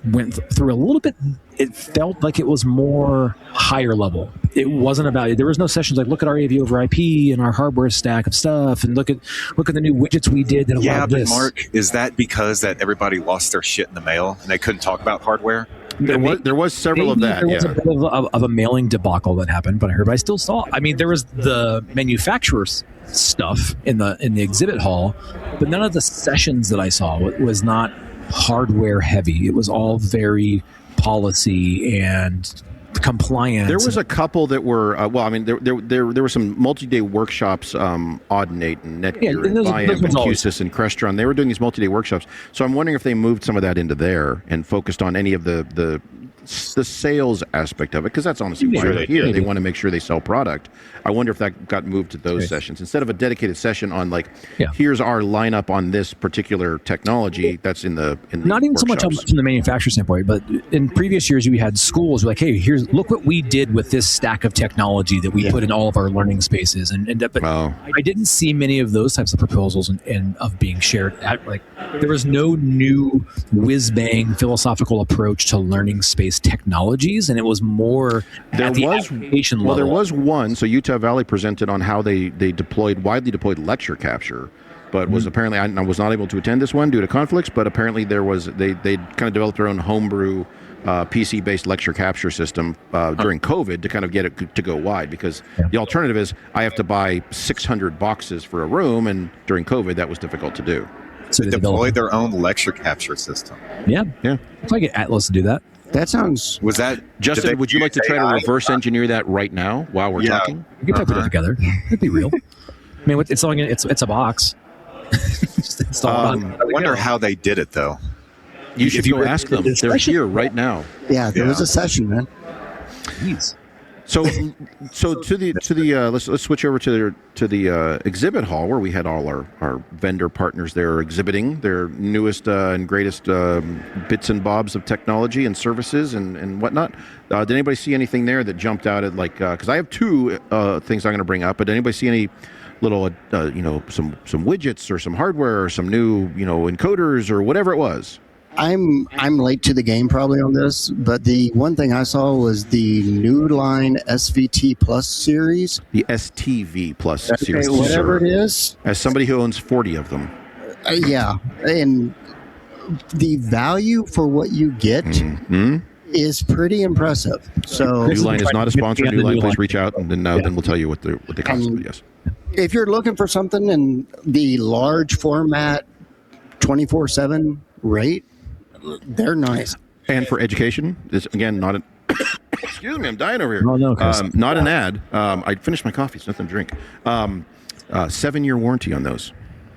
Speaker 4: went through a little bit, it felt like it was more higher level. It wasn't about, there was no sessions like, look at our AV over IP and our hardware stack of stuff, and look at the new widgets we did that allowed this.
Speaker 3: Mark, is that because that everybody lost their shit in the mail and they couldn't talk about hardware?
Speaker 2: There was several of that.
Speaker 4: There was a bit of a mailing debacle that happened, but everybody still saw. I mean, there was the manufacturer's stuff in the exhibit hall, but none of the sessions that I saw was not hardware heavy. It was all very policy and compliance.
Speaker 2: There was a couple that were there were some multi-day workshops. Audinate and Netgear and Biamp and QSys and Crestron. They were doing these multi-day workshops. So I'm wondering if they moved some of that into there and focused on any of the sales aspect of it, because that's honestly why they're here. They want to make sure they sell product. I wonder if that got moved to those sessions instead of a dedicated session on here's our lineup on this particular technology. That's in the
Speaker 4: not even workshops. So much from the manufacturer standpoint, but in previous years we had schools like, hey, look what we did with this stack of technology that we put in all of our learning spaces, but I didn't see many of those types of proposals and of being shared. There was no new whiz bang philosophical approach to learning space technologies, and it was more at the application level.
Speaker 2: Well, there was one. So Utah Valley presented on how they widely deployed lecture capture, but was apparently I was not able to attend this one due to conflicts. But apparently they kind of developed their own homebrew PC-based lecture capture system during COVID to kind of get it to go wide, because the alternative is I have to buy 600 boxes for a room, and during COVID that was difficult to do.
Speaker 4: So
Speaker 3: They deployed their own lecture capture system.
Speaker 4: Yeah.
Speaker 2: Yeah.
Speaker 4: If I get Atlas to do that.
Speaker 5: That sounds.
Speaker 3: Was that
Speaker 2: Justin, would you like to try to
Speaker 3: AI?
Speaker 2: reverse engineer that right now while we're talking?
Speaker 4: We can put it together. It'd be real. I mean, it's only it's a box. Just install it on.
Speaker 3: I wonder how they did it, though.
Speaker 2: You should go ask them. They're here right now.
Speaker 5: Yeah, there was a session, man.
Speaker 4: Jeez.
Speaker 2: So to the let's switch over to the exhibit hall, where we had all our vendor partners there exhibiting their newest and greatest bits and bobs of technology and services and whatnot. Did anybody see anything there that jumped out at, like, because I have two things I'm going to bring up, but did anybody see any little some widgets or some hardware or some new encoders or whatever it was?
Speaker 5: I'm late to the game probably on this, but the one thing I saw was the New Line SVT Plus series.
Speaker 2: The STV Plus series.
Speaker 5: Whatever it is.
Speaker 2: As somebody who owns 40 of them.
Speaker 5: Yeah, and the value for what you get is pretty impressive. So
Speaker 2: New Line is not a sponsor. New Line, please reach out, and then we'll tell you what they cost. Yes.
Speaker 5: if you're looking for something in the large format 24/7 rate, they're nice.
Speaker 2: And for education, it's again not an. Excuse me, I'm dying over here.
Speaker 4: Oh, no, Chris.
Speaker 2: Not an ad. I finished my coffee. It's nothing to drink. 7-year warranty on those.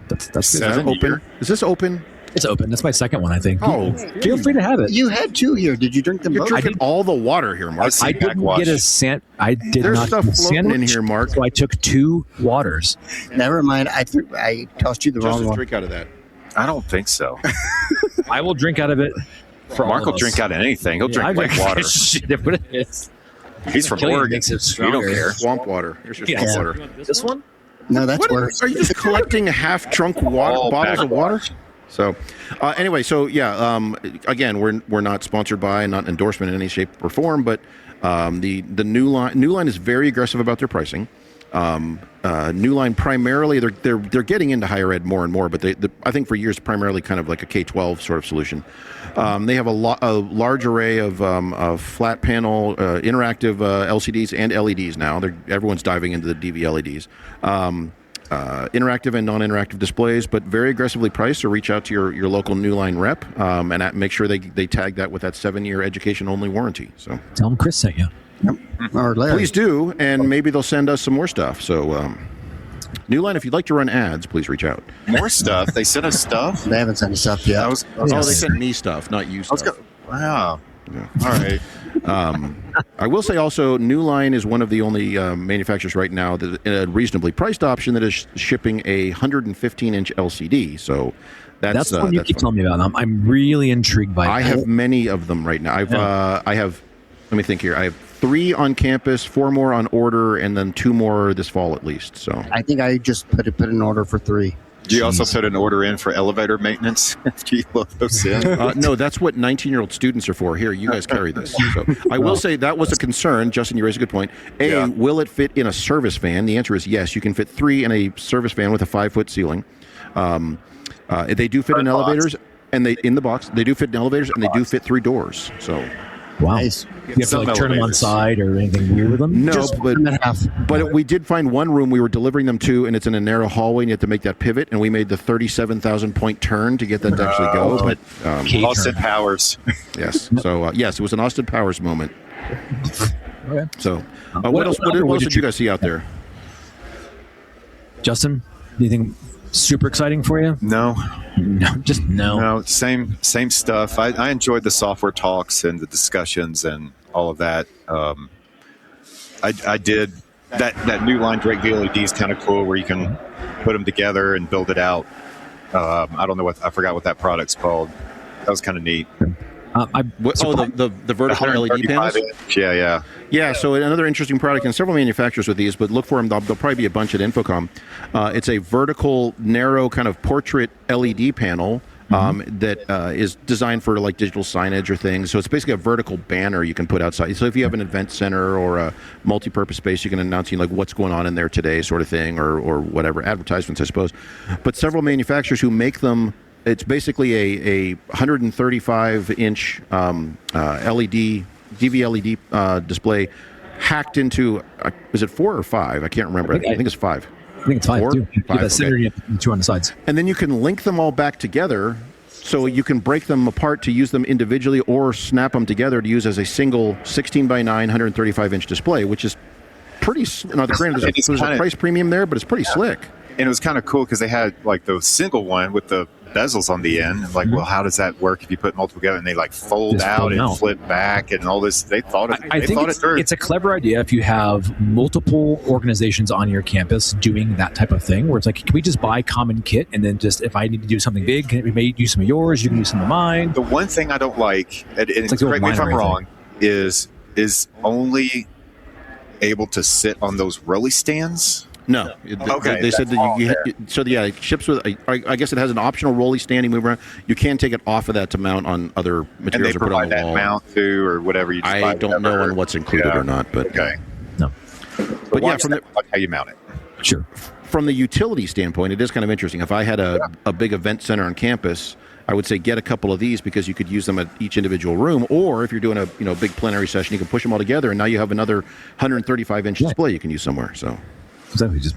Speaker 4: That's
Speaker 2: Is that open? Is this open?
Speaker 4: It's open. That's my second one, I think.
Speaker 2: Oh,
Speaker 4: Feel free to have it.
Speaker 5: You had two here. Did you drink them
Speaker 2: You're
Speaker 5: both?
Speaker 2: drinking all the water here, Mark.
Speaker 4: I didn't get a I did
Speaker 2: There's
Speaker 4: not
Speaker 2: stuff
Speaker 4: get a
Speaker 2: floating
Speaker 4: sandwich,
Speaker 2: in here, Mark.
Speaker 4: So I took 2 waters.
Speaker 5: Never mind. I tossed you the wrong
Speaker 2: Just
Speaker 5: one.
Speaker 2: drink out of that.
Speaker 3: I don't think so.
Speaker 4: I will drink out of it. For
Speaker 3: Mark
Speaker 4: all
Speaker 3: will
Speaker 4: of us.
Speaker 3: drink out of anything. He'll
Speaker 4: Yeah, I
Speaker 3: drink like water.
Speaker 4: Shit, what it is.
Speaker 3: He's from
Speaker 4: Killian
Speaker 3: Oregon.
Speaker 4: makes it
Speaker 3: You don't
Speaker 4: stronger.
Speaker 3: care.
Speaker 2: Swamp water. Here's your
Speaker 4: Yeah.
Speaker 2: swamp water.
Speaker 4: This one?
Speaker 5: No, that's
Speaker 2: What
Speaker 5: worse.
Speaker 2: are you just collecting half-drunk water,
Speaker 3: All
Speaker 2: bottles of water?
Speaker 3: backwash.
Speaker 2: So, anyway, so yeah, again, we're not sponsored by, not an endorsement in any shape or form, but the new line is very aggressive about their pricing. New Line primarily they're getting into higher ed more and more, but I think for years primarily kind of like a K-12 sort of solution. They have a large array of flat panel interactive LCDs and LEDs now. Everyone's diving into the DV LEDs. Interactive and non-interactive displays, but very aggressively priced. So reach out to your local New Line rep and make sure they tag that with that 7-year education-only warranty. So
Speaker 4: Tell them Chris sent you.
Speaker 5: Or Larry.
Speaker 2: please do, and maybe they'll send us some more stuff. So New Line, if you'd like to run ads, please reach out.
Speaker 3: More stuff. They sent us stuff.
Speaker 5: They haven't sent us up yet.
Speaker 2: Oh, they sent me stuff, not you stuff.
Speaker 3: Wow.
Speaker 2: Yeah.
Speaker 3: All right.
Speaker 2: I will say also, New Line is one of the only manufacturers right now that a reasonably priced option that is shipping a 115-inch LCD. So
Speaker 4: That's the one you
Speaker 2: that's
Speaker 4: keep
Speaker 2: fun.
Speaker 4: telling me about. I'm really intrigued by it.
Speaker 2: I have many of them right now. I have. Let me think here. I have 3 on campus, 4 more on order, and then 2 more this fall at least. So
Speaker 5: I think I just put an order for 3.
Speaker 3: Do you also put an order in for elevator maintenance after you load those in?
Speaker 2: no, that's what 19-year-old students are for. Here, you guys carry this. So I will say that was a concern. Justin, you raised a good point. Will it fit in a service van? The answer is yes. You can fit 3 in a service van with a 5-foot ceiling. They do fit in elevators, and in the box. They do fit in elevators, and they do fit 3 doors. So.
Speaker 4: Wow.
Speaker 5: Nice.
Speaker 4: You have to
Speaker 3: Some
Speaker 4: turn them on
Speaker 3: elevators.
Speaker 4: side or anything weird with them?
Speaker 2: No,
Speaker 5: Just
Speaker 2: but
Speaker 5: 1.5.
Speaker 2: But we did find one room we were delivering them to, and it's in a narrow hallway, and you have to make that pivot, and we made the 37,000-point turn to get that to actually go. But
Speaker 3: Austin Powers.
Speaker 2: yes, so yes, it was an Austin Powers moment.
Speaker 4: Okay.
Speaker 2: So what else did you guys see out there?
Speaker 4: Justin, anything super exciting for you?
Speaker 3: No.
Speaker 4: No, just no.
Speaker 3: No, same stuff. I enjoyed the software talks and the discussions and all of that. I did that new line Drake VLED is kind of cool, where you can put them together and build it out. I don't know I forgot what that product's called. That was kind of neat.
Speaker 2: The vertical LED panels.
Speaker 3: 135-inch. Yeah.
Speaker 2: Yeah, so another interesting product, and several manufacturers with these, but look for them. There'll probably be a bunch at Infocom. It's a vertical, narrow kind of portrait LED panel that is designed for like digital signage or things. So it's basically a vertical banner you can put outside. So if you have an event center or a multi-purpose space, you can announce like what's going on in there today, sort of thing, or whatever, advertisements, I suppose. But several manufacturers who make them, it's basically a 135-inch LED, DV-LED display hacked into, is it 4 or 5? I can't remember. I think it's 5.
Speaker 4: I think it's 5 too. You have that center,
Speaker 2: okay.
Speaker 4: you have 2 on the sides.
Speaker 2: And then you can link them all back together, so you can break them apart to use them individually or snap them together to use as a single 16 by 9, 135-inch display, which is pretty, granted, there's a price premium there, but it's pretty slick.
Speaker 3: And it was kind of cool because they had like the single one with the bezels on the end. Like, well, how does that work if you put multiple together? And they like fold out and flip back and all this. They thought it.
Speaker 4: I think it's a clever idea if you have multiple organizations on your campus doing that type of thing, where it's like, can we just buy common kit and then just if I need to do something big, can we maybe use some of yours? You can use some of mine.
Speaker 3: The one thing I don't like, and correct me if I'm wrong, is only able to sit on those rolly stands.
Speaker 2: No.
Speaker 3: Okay.
Speaker 2: They said that it ships with, I guess it has an optional rolly stand you move around. You can take it off of that to mount on other materials.
Speaker 3: And they
Speaker 2: or put
Speaker 3: provide
Speaker 2: on the
Speaker 3: that
Speaker 2: wall.
Speaker 3: mount too, or whatever you just
Speaker 2: I don't know on what's included or not, but
Speaker 3: okay.
Speaker 4: No.
Speaker 3: But yeah, from how you mount it.
Speaker 4: Sure.
Speaker 2: From the utility standpoint, it is kind of interesting. If I had a big event center on campus, I would say get a couple of these because you could use them at each individual room. Or if you're doing a big plenary session, you can push them all together, and now you have another 135-inch display you can use somewhere. So
Speaker 4: exactly, just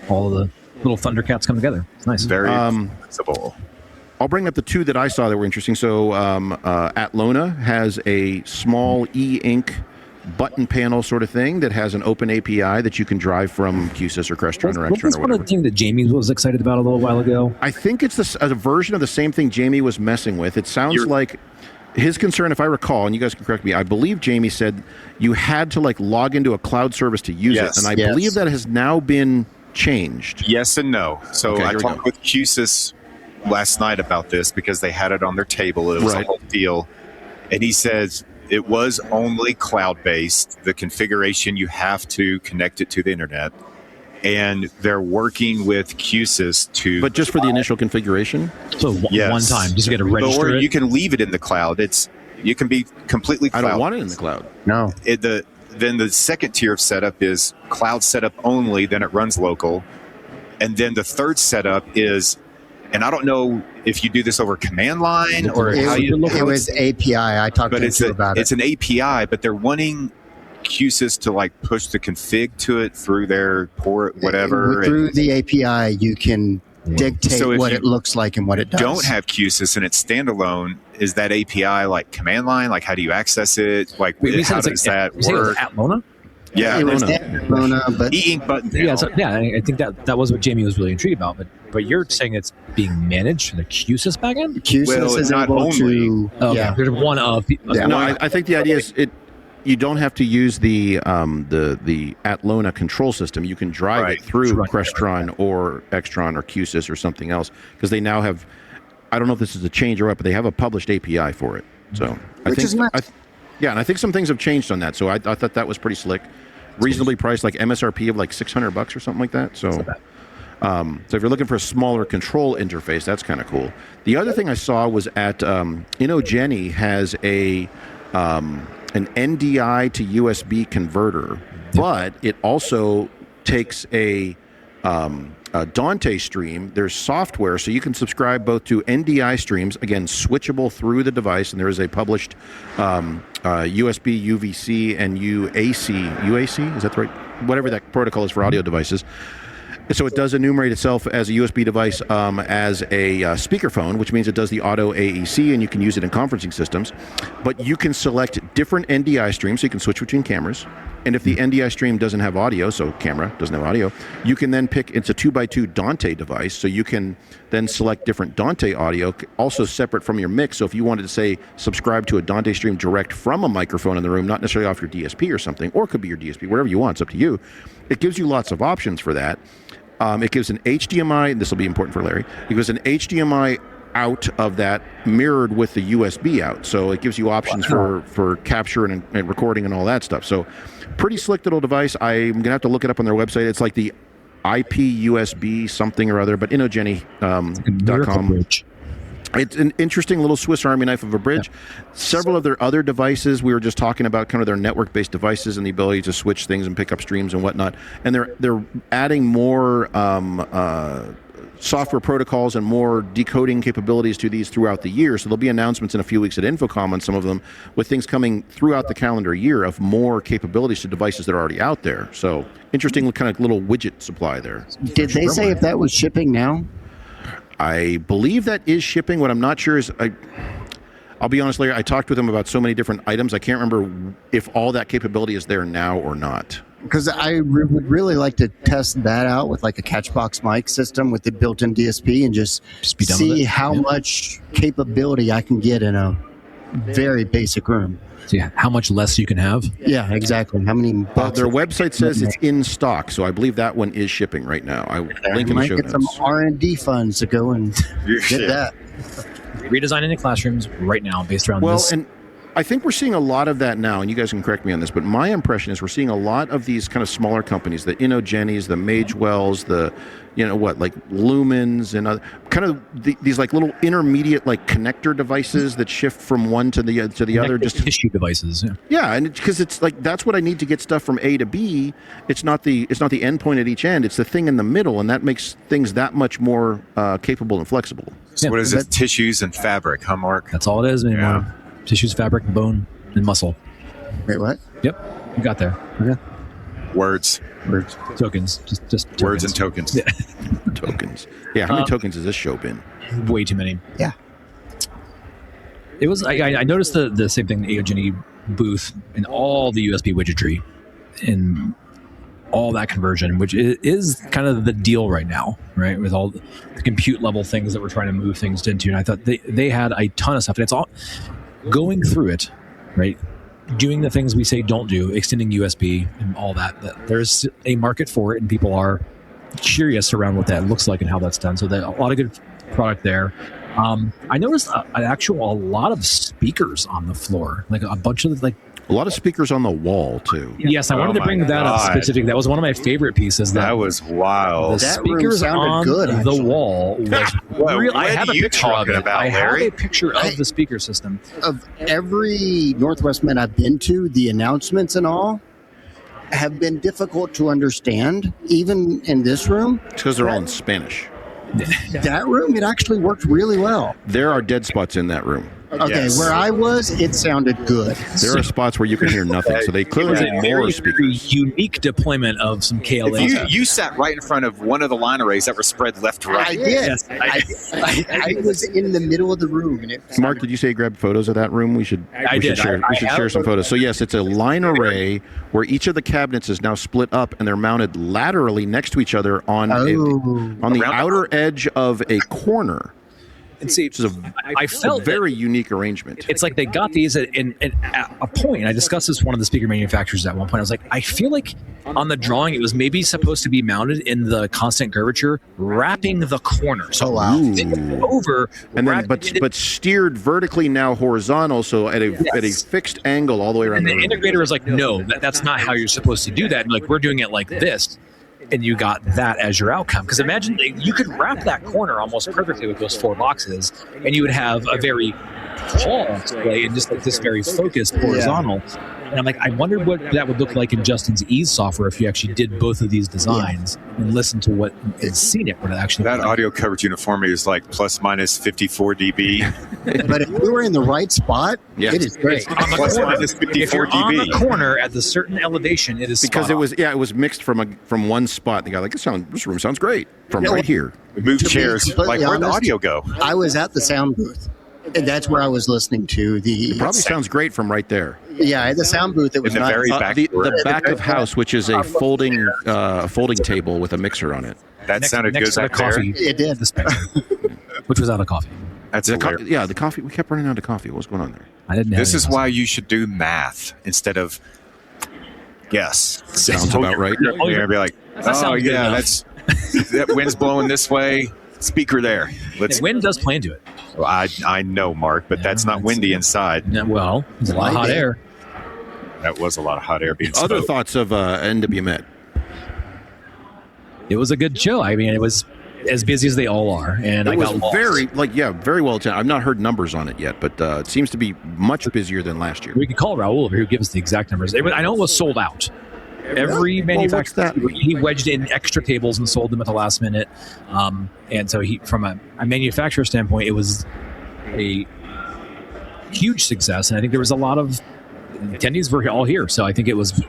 Speaker 4: all of the little Thundercats come together. It's nice.
Speaker 3: Very flexible.
Speaker 2: I'll bring up the 2 that I saw that were interesting. So Atlona has a small e-ink button panel sort of thing that has an open API that you can drive from QSys or Crestron or Extron or whatever.
Speaker 4: One of the things that Jamie was excited about a little while ago.
Speaker 2: I think it's a version of the same thing Jamie was messing with. It sounds like his concern, if I recall, and you guys can correct me, I believe Jamie said you had to like log into a cloud service to use it, and I believe that has now been changed.
Speaker 3: Yes and no. So I talked with QSys last night about this because they had it on their table. It was a whole deal. And he says it was only cloud-based. The configuration, you have to connect it to the internet. And they're working with QSys to...
Speaker 2: But just for the initial configuration?
Speaker 4: So one time, just to get a register.
Speaker 3: Or you can leave it in the cloud. You can be completely cloud.
Speaker 2: I don't want it in the cloud.
Speaker 7: No.
Speaker 3: Then the second tier of setup is cloud setup only, then it runs local. And then the third setup is, and I don't know if you do this over command line or how you do it.
Speaker 7: It was API. I talked to you about it.
Speaker 3: It's an API, but they're wanting QSys to like push the config to it through their port, whatever.
Speaker 7: Through the API, you can dictate what it looks like and what it does.
Speaker 3: Don't have QSys and it's standalone. Is that API like command line? Like, how do you access it? Like, how does that work?
Speaker 4: Atlona?
Speaker 3: Yeah,
Speaker 7: it was Atlona, but
Speaker 3: e-ink button panel.
Speaker 4: I think that was what Jamie was really intrigued about. But you're saying it's being managed in the QSys backend?
Speaker 7: QSys is
Speaker 3: not
Speaker 7: able
Speaker 3: only.
Speaker 7: to.
Speaker 4: There's one of.
Speaker 2: No, I think the idea is you don't have to use the Atlona control system. You can drive it through Crestron or Extron or QSys or something else because they now have. I don't know if this is a change or what, but they have a published API for it. So
Speaker 7: Which is nice.
Speaker 2: And I think some things have changed on that. So I thought that was pretty slick, reasonably priced, like MSRP of like $600 or something like that. So, so if you're looking for a smaller control interface, that's kind of cool. The other thing I saw was at InnoGenny has an NDI to USB converter, but it also takes a Dante stream. There's software, so you can subscribe both to NDI streams, again, switchable through the device, and there is a published USB, UVC, and UAC, is that the right? Whatever that protocol is for audio devices. So it does enumerate itself as a USB device as a speakerphone, which means it does the auto AEC, and you can use it in conferencing systems. But you can select different NDI streams, so you can switch between cameras. And if the NDI stream doesn't have audio, so camera doesn't have audio, you can then pick, it's a 2x2 Dante device, so you can then select different Dante audio, also separate from your mix. So if you wanted to, say, subscribe to a Dante stream direct from a microphone in the room, not necessarily off your DSP or something, or it could be your DSP, whatever you want, it's up to you. It gives you lots of options for that. It gives an HDMI, and this will be important for Larry, it gives an HDMI out of that mirrored with the USB out. So it gives you options for capture and recording and all that stuff. So pretty slick little device. I'm going to have to look it up on their website. It's like the IP USB something or other, but InnoGenny.com. It's an interesting little Swiss Army knife of a bridge. Several of their other devices, we were just talking about kind of their network-based devices and the ability to switch things and pick up streams and whatnot. And they're adding more software protocols and more decoding capabilities to these throughout the year. So there'll be announcements in a few weeks at InfoComm on some of them, with things coming throughout the calendar year of more capabilities to devices that are already out there. So interesting kind of little widget supply there.
Speaker 7: Did they say if that was shipping now?
Speaker 2: I believe that is shipping. What I'm not sure is, I'll be honest, Larry, I talked with them about so many different items. I can't remember if all that capability is there now or not.
Speaker 7: Because I would really like to test that out with like a catchbox mic system with the built-in DSP and just
Speaker 4: be done with
Speaker 7: see
Speaker 4: it.
Speaker 7: how much capability I can get in a very basic room.
Speaker 4: See how much less you can have.
Speaker 7: Yeah, exactly. How many bucks?
Speaker 2: Their website says it's in stock, so I believe that one is shipping right now. I link in the
Speaker 7: might
Speaker 2: show
Speaker 7: get some
Speaker 2: notes.
Speaker 7: R&D funds to go and get that.
Speaker 4: Redesigning the classrooms right now based around
Speaker 2: Well,
Speaker 4: this.
Speaker 2: and I think we're seeing a lot of that now, and you guys can correct me on this, but my impression is we're seeing a lot of these kind of smaller companies, the InnoGennies, the Magewells, the, like Lumens and other, kind of these like little intermediate like connector devices that shift from one to the other. Just
Speaker 4: tissue devices.
Speaker 2: Yeah, and because it's like that's what I need to get stuff from A to B. It's not the endpoint at each end. It's the thing in the middle, and that makes things that much more capable and flexible.
Speaker 3: So what is it? Tissues and fabric, huh, Mark?
Speaker 4: That's all it is anymore.
Speaker 3: Yeah.
Speaker 4: Tissues, fabric, bone, and muscle.
Speaker 7: Wait, what?
Speaker 4: Yep, you got there. Okay.
Speaker 3: Words.
Speaker 4: Tokens. Just tokens.
Speaker 3: Words and tokens.
Speaker 4: Yeah.
Speaker 2: Tokens. Yeah, how many tokens has this show been?
Speaker 4: Way too many.
Speaker 7: Yeah.
Speaker 4: It was. I noticed the same thing. The AOGenny booth and all the USB widgetry and all that conversion, which is kind of the deal right now, right? With all the compute level things that we're trying to move things into, and I thought they had a ton of stuff, and it's all going through it, right? Doing the things we say don't do, extending USB and all that. There's a market for it, and people are curious around what that looks like and how that's done. So a lot of good product there. I noticed a lot of speakers on the floor, like a bunch of
Speaker 2: A lot of speakers on the wall too.
Speaker 4: Yes, I wanted to bring that up specifically. That was one of my favorite pieces.
Speaker 3: That was wild.
Speaker 4: The
Speaker 7: That room
Speaker 4: speakers
Speaker 7: sounded
Speaker 4: on
Speaker 7: good,
Speaker 4: the
Speaker 7: actually.
Speaker 4: wall was real. I have a picture of it.
Speaker 3: About,
Speaker 4: I have
Speaker 3: Larry?
Speaker 4: a picture of the speaker system.
Speaker 7: Of every Northwest Met I've been to, the announcements and all have been difficult to understand, even in this room.
Speaker 2: It's because they're all in Spanish.
Speaker 7: That room, it actually worked really well.
Speaker 2: There are dead spots in that room.
Speaker 7: Okay,
Speaker 3: Yes.
Speaker 7: where I was, it sounded good.
Speaker 2: There are spots where you can hear nothing, so they
Speaker 4: It
Speaker 2: clearly
Speaker 4: was a
Speaker 2: need more
Speaker 4: very, very
Speaker 2: speakers.
Speaker 4: unique deployment of some KLA.
Speaker 3: If you sat right in front of one of the line arrays that were spread left to
Speaker 7: I
Speaker 3: right.
Speaker 7: did.
Speaker 4: Yes,
Speaker 7: I was in the middle of the room, and it
Speaker 2: Mark, did you say you grabbed photos of that room? We should
Speaker 4: did.
Speaker 2: share.
Speaker 4: I
Speaker 2: We should
Speaker 4: have
Speaker 2: share some
Speaker 4: photos.
Speaker 2: photos. So yes, it's a line array where each of the cabinets is now split up, and they're mounted laterally next to each other on the
Speaker 3: Around the-
Speaker 2: outer edge of a corner.
Speaker 4: and see,
Speaker 2: Which is
Speaker 4: I
Speaker 2: a
Speaker 4: felt
Speaker 2: very unique arrangement.
Speaker 4: it's like they got these at a point. I discussed this with one of the speaker manufacturers at one point. I was like, I feel like on the drawing, it was maybe supposed to be mounted in the constant curvature, wrapping the corner. So
Speaker 7: wow.
Speaker 4: over,
Speaker 2: And then,
Speaker 4: wrapping it
Speaker 2: but steered vertically now horizontal, so at a fixed angle all the way around
Speaker 4: and the
Speaker 2: the room.
Speaker 4: integrator was like, no, that's not how you're supposed to do that. And like, we're doing it like this. And you got that as your outcome. Because imagine you could wrap that corner almost perfectly with those 4 boxes, and you would have a very tall display and just like this very focused horizontal. And I'm like, I wondered what that would look like in Justin's Ease software if you actually did both of these designs and listened to what is seen it, what it actually
Speaker 3: That
Speaker 4: looked like.
Speaker 3: audio coverage uniformity is like plus minus 54 dB.
Speaker 7: But if we were in the right spot,
Speaker 2: Yeah.
Speaker 7: it is great.
Speaker 4: On the
Speaker 3: Plus
Speaker 4: corner.
Speaker 3: minus
Speaker 4: If
Speaker 3: 54
Speaker 4: you're on the
Speaker 3: dB.
Speaker 4: corner at the certain elevation, it is
Speaker 2: Because
Speaker 4: spot
Speaker 2: it was mixed from one spot. The guy like this room sounds great from right here.
Speaker 3: We moved
Speaker 7: To be
Speaker 3: chairs.
Speaker 7: completely
Speaker 3: Like, where'd the
Speaker 7: honest,
Speaker 3: audio go?
Speaker 7: I was at the sound booth, and that's where I was listening to the.
Speaker 2: It probably sounds great from right there.
Speaker 7: Yeah, at the sound booth, it was
Speaker 3: In the
Speaker 7: nice.
Speaker 3: very back.
Speaker 2: The back of house, which is a folding table with a mixer on it.
Speaker 3: That sounded
Speaker 4: next
Speaker 3: good
Speaker 4: to the
Speaker 3: back there.
Speaker 4: coffee.
Speaker 7: It did.
Speaker 4: Which was out of coffee.
Speaker 3: That's
Speaker 2: The
Speaker 3: hilarious.
Speaker 2: the coffee. We kept running out of coffee. What's going on there?
Speaker 4: I didn't. Have
Speaker 3: This
Speaker 4: any
Speaker 3: is
Speaker 4: coffee.
Speaker 3: why you should do math instead of guess.
Speaker 2: Sounds about right.
Speaker 3: You're going to be like,
Speaker 4: That
Speaker 3: oh,
Speaker 4: sounds good
Speaker 3: yeah,
Speaker 4: enough."
Speaker 3: that wind's blowing this way. Speaker there. Let's.
Speaker 4: The wind does play into it.
Speaker 3: Well, I know, Mark, but that's not windy inside.
Speaker 4: Yeah, well, there's a lot of hot
Speaker 7: Light.
Speaker 4: air.
Speaker 3: That was a lot of hot air being
Speaker 2: Other
Speaker 3: smoked.
Speaker 2: thoughts of NWMET?
Speaker 4: It was a good show. I mean, it was as busy as they all are, and I got lost.
Speaker 2: very well attended. I've not heard numbers on it yet, but it seems to be much busier than last year.
Speaker 4: We could call Raul over here, who gives us the exact numbers. I know it was sold out. Every manufacturer, he wedged in extra tables and sold them at the last minute. And so from a manufacturer standpoint, it was a huge success. And I think there was a lot of attendees were all here. So I think it was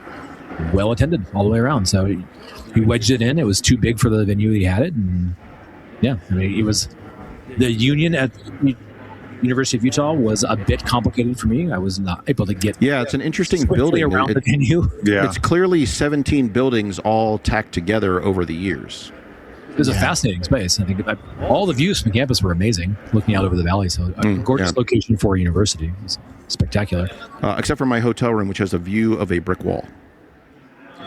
Speaker 4: well attended all the way around. So he wedged it in. It was too big for the venue he had it. And yeah, I mean, it was the union at University of Utah was a bit complicated for me. I was not able to get
Speaker 2: it's an interesting building
Speaker 4: around the venue.
Speaker 3: Yeah,
Speaker 2: it's clearly 17 buildings all tacked together over the years.
Speaker 4: It was a fascinating space. I think all the views from campus were amazing, looking out over the valley. So a gorgeous location for a university. It was spectacular.
Speaker 2: Except for my hotel room, which has a view of a brick wall.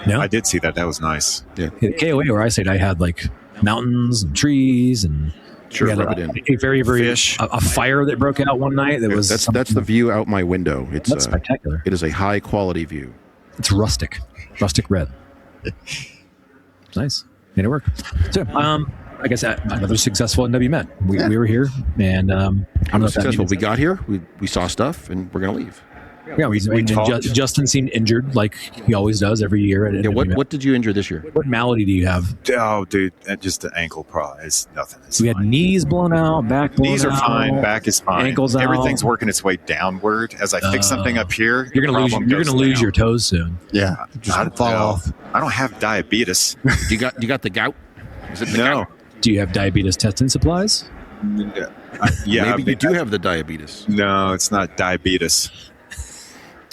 Speaker 4: No,
Speaker 3: I did see that. That was nice.
Speaker 2: Yeah,
Speaker 4: the KOA where I stayed, I had like mountains and trees and.
Speaker 2: Sure,
Speaker 4: we had
Speaker 2: rub it in.
Speaker 4: a very a fire that broke out one night.
Speaker 2: That's the view out my window. That's
Speaker 4: spectacular.
Speaker 2: It is a high quality view.
Speaker 4: It's rustic red. It's nice. Made it work. So, I guess another successful NWMET. We were here, and I don't know
Speaker 2: successful. We got here. We saw stuff, and we're gonna leave.
Speaker 4: Yeah, Justin seemed injured like he always does every year.
Speaker 2: What did you injure this year?
Speaker 4: What malady do you have?
Speaker 3: Oh, dude, just the ankle problem. It's nothing.
Speaker 4: We had knees blown out, back blown out.
Speaker 3: Knees are fine, back is fine.
Speaker 4: Ankles out.
Speaker 3: Everything's working its way downward. As I fix something up here,
Speaker 4: you're gonna lose your toes soon.
Speaker 7: Yeah,
Speaker 3: just fall off. I don't have diabetes.
Speaker 2: You got the gout? Is it the gout?
Speaker 4: Do you have diabetes testing supplies?
Speaker 3: Yeah,
Speaker 2: maybe you do have the diabetes.
Speaker 3: No, it's not diabetes.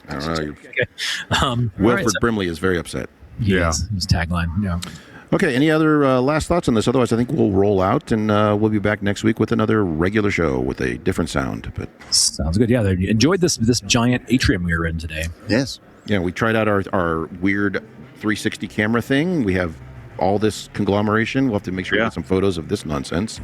Speaker 2: I don't know.
Speaker 4: Okay.
Speaker 2: Wilford Brimley is very upset.
Speaker 4: His tagline. Yeah.
Speaker 2: Okay. Any other last thoughts on this? Otherwise, I think we'll roll out and we'll be back next week with another regular show with a different sound. But
Speaker 4: sounds good. Yeah, they enjoyed this giant atrium we were in today.
Speaker 7: Yes.
Speaker 2: Yeah, we tried out our weird 360 camera thing. We have all this conglomeration. We'll have to make sure we get some photos of this nonsense.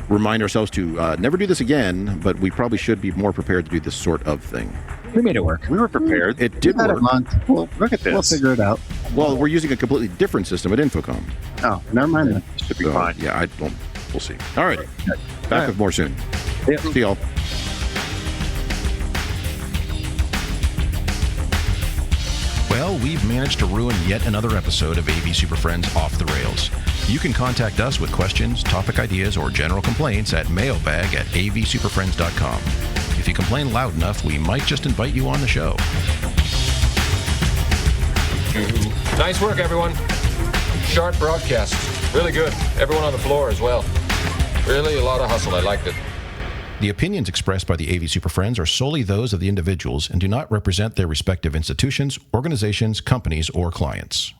Speaker 2: Remind ourselves to never do this again, but we probably should be more prepared to do this sort of thing.
Speaker 4: We made it work.
Speaker 3: We were prepared.
Speaker 2: It did work.
Speaker 7: A month. Well, look at this. We'll figure it out.
Speaker 2: Well, we're using a completely different system at Infocom.
Speaker 7: Oh, never mind then.
Speaker 3: Should be fine.
Speaker 2: Yeah, we'll see. All right. Back with more soon.
Speaker 4: Yeah.
Speaker 2: See y'all.
Speaker 1: Well, we've managed to ruin yet another episode of AV Super Friends Off the Rails. You can contact us with questions, topic ideas, or general complaints at mailbag@avsuperfriends.com. If you complain loud enough, we might just invite you on the show.
Speaker 8: Nice work, everyone. Sharp broadcast. Really good. Everyone on the floor as well. Really a lot of hustle. I liked it.
Speaker 1: The opinions expressed by the AV Super Friends are solely those of the individuals and do not represent their respective institutions, organizations, companies, or clients.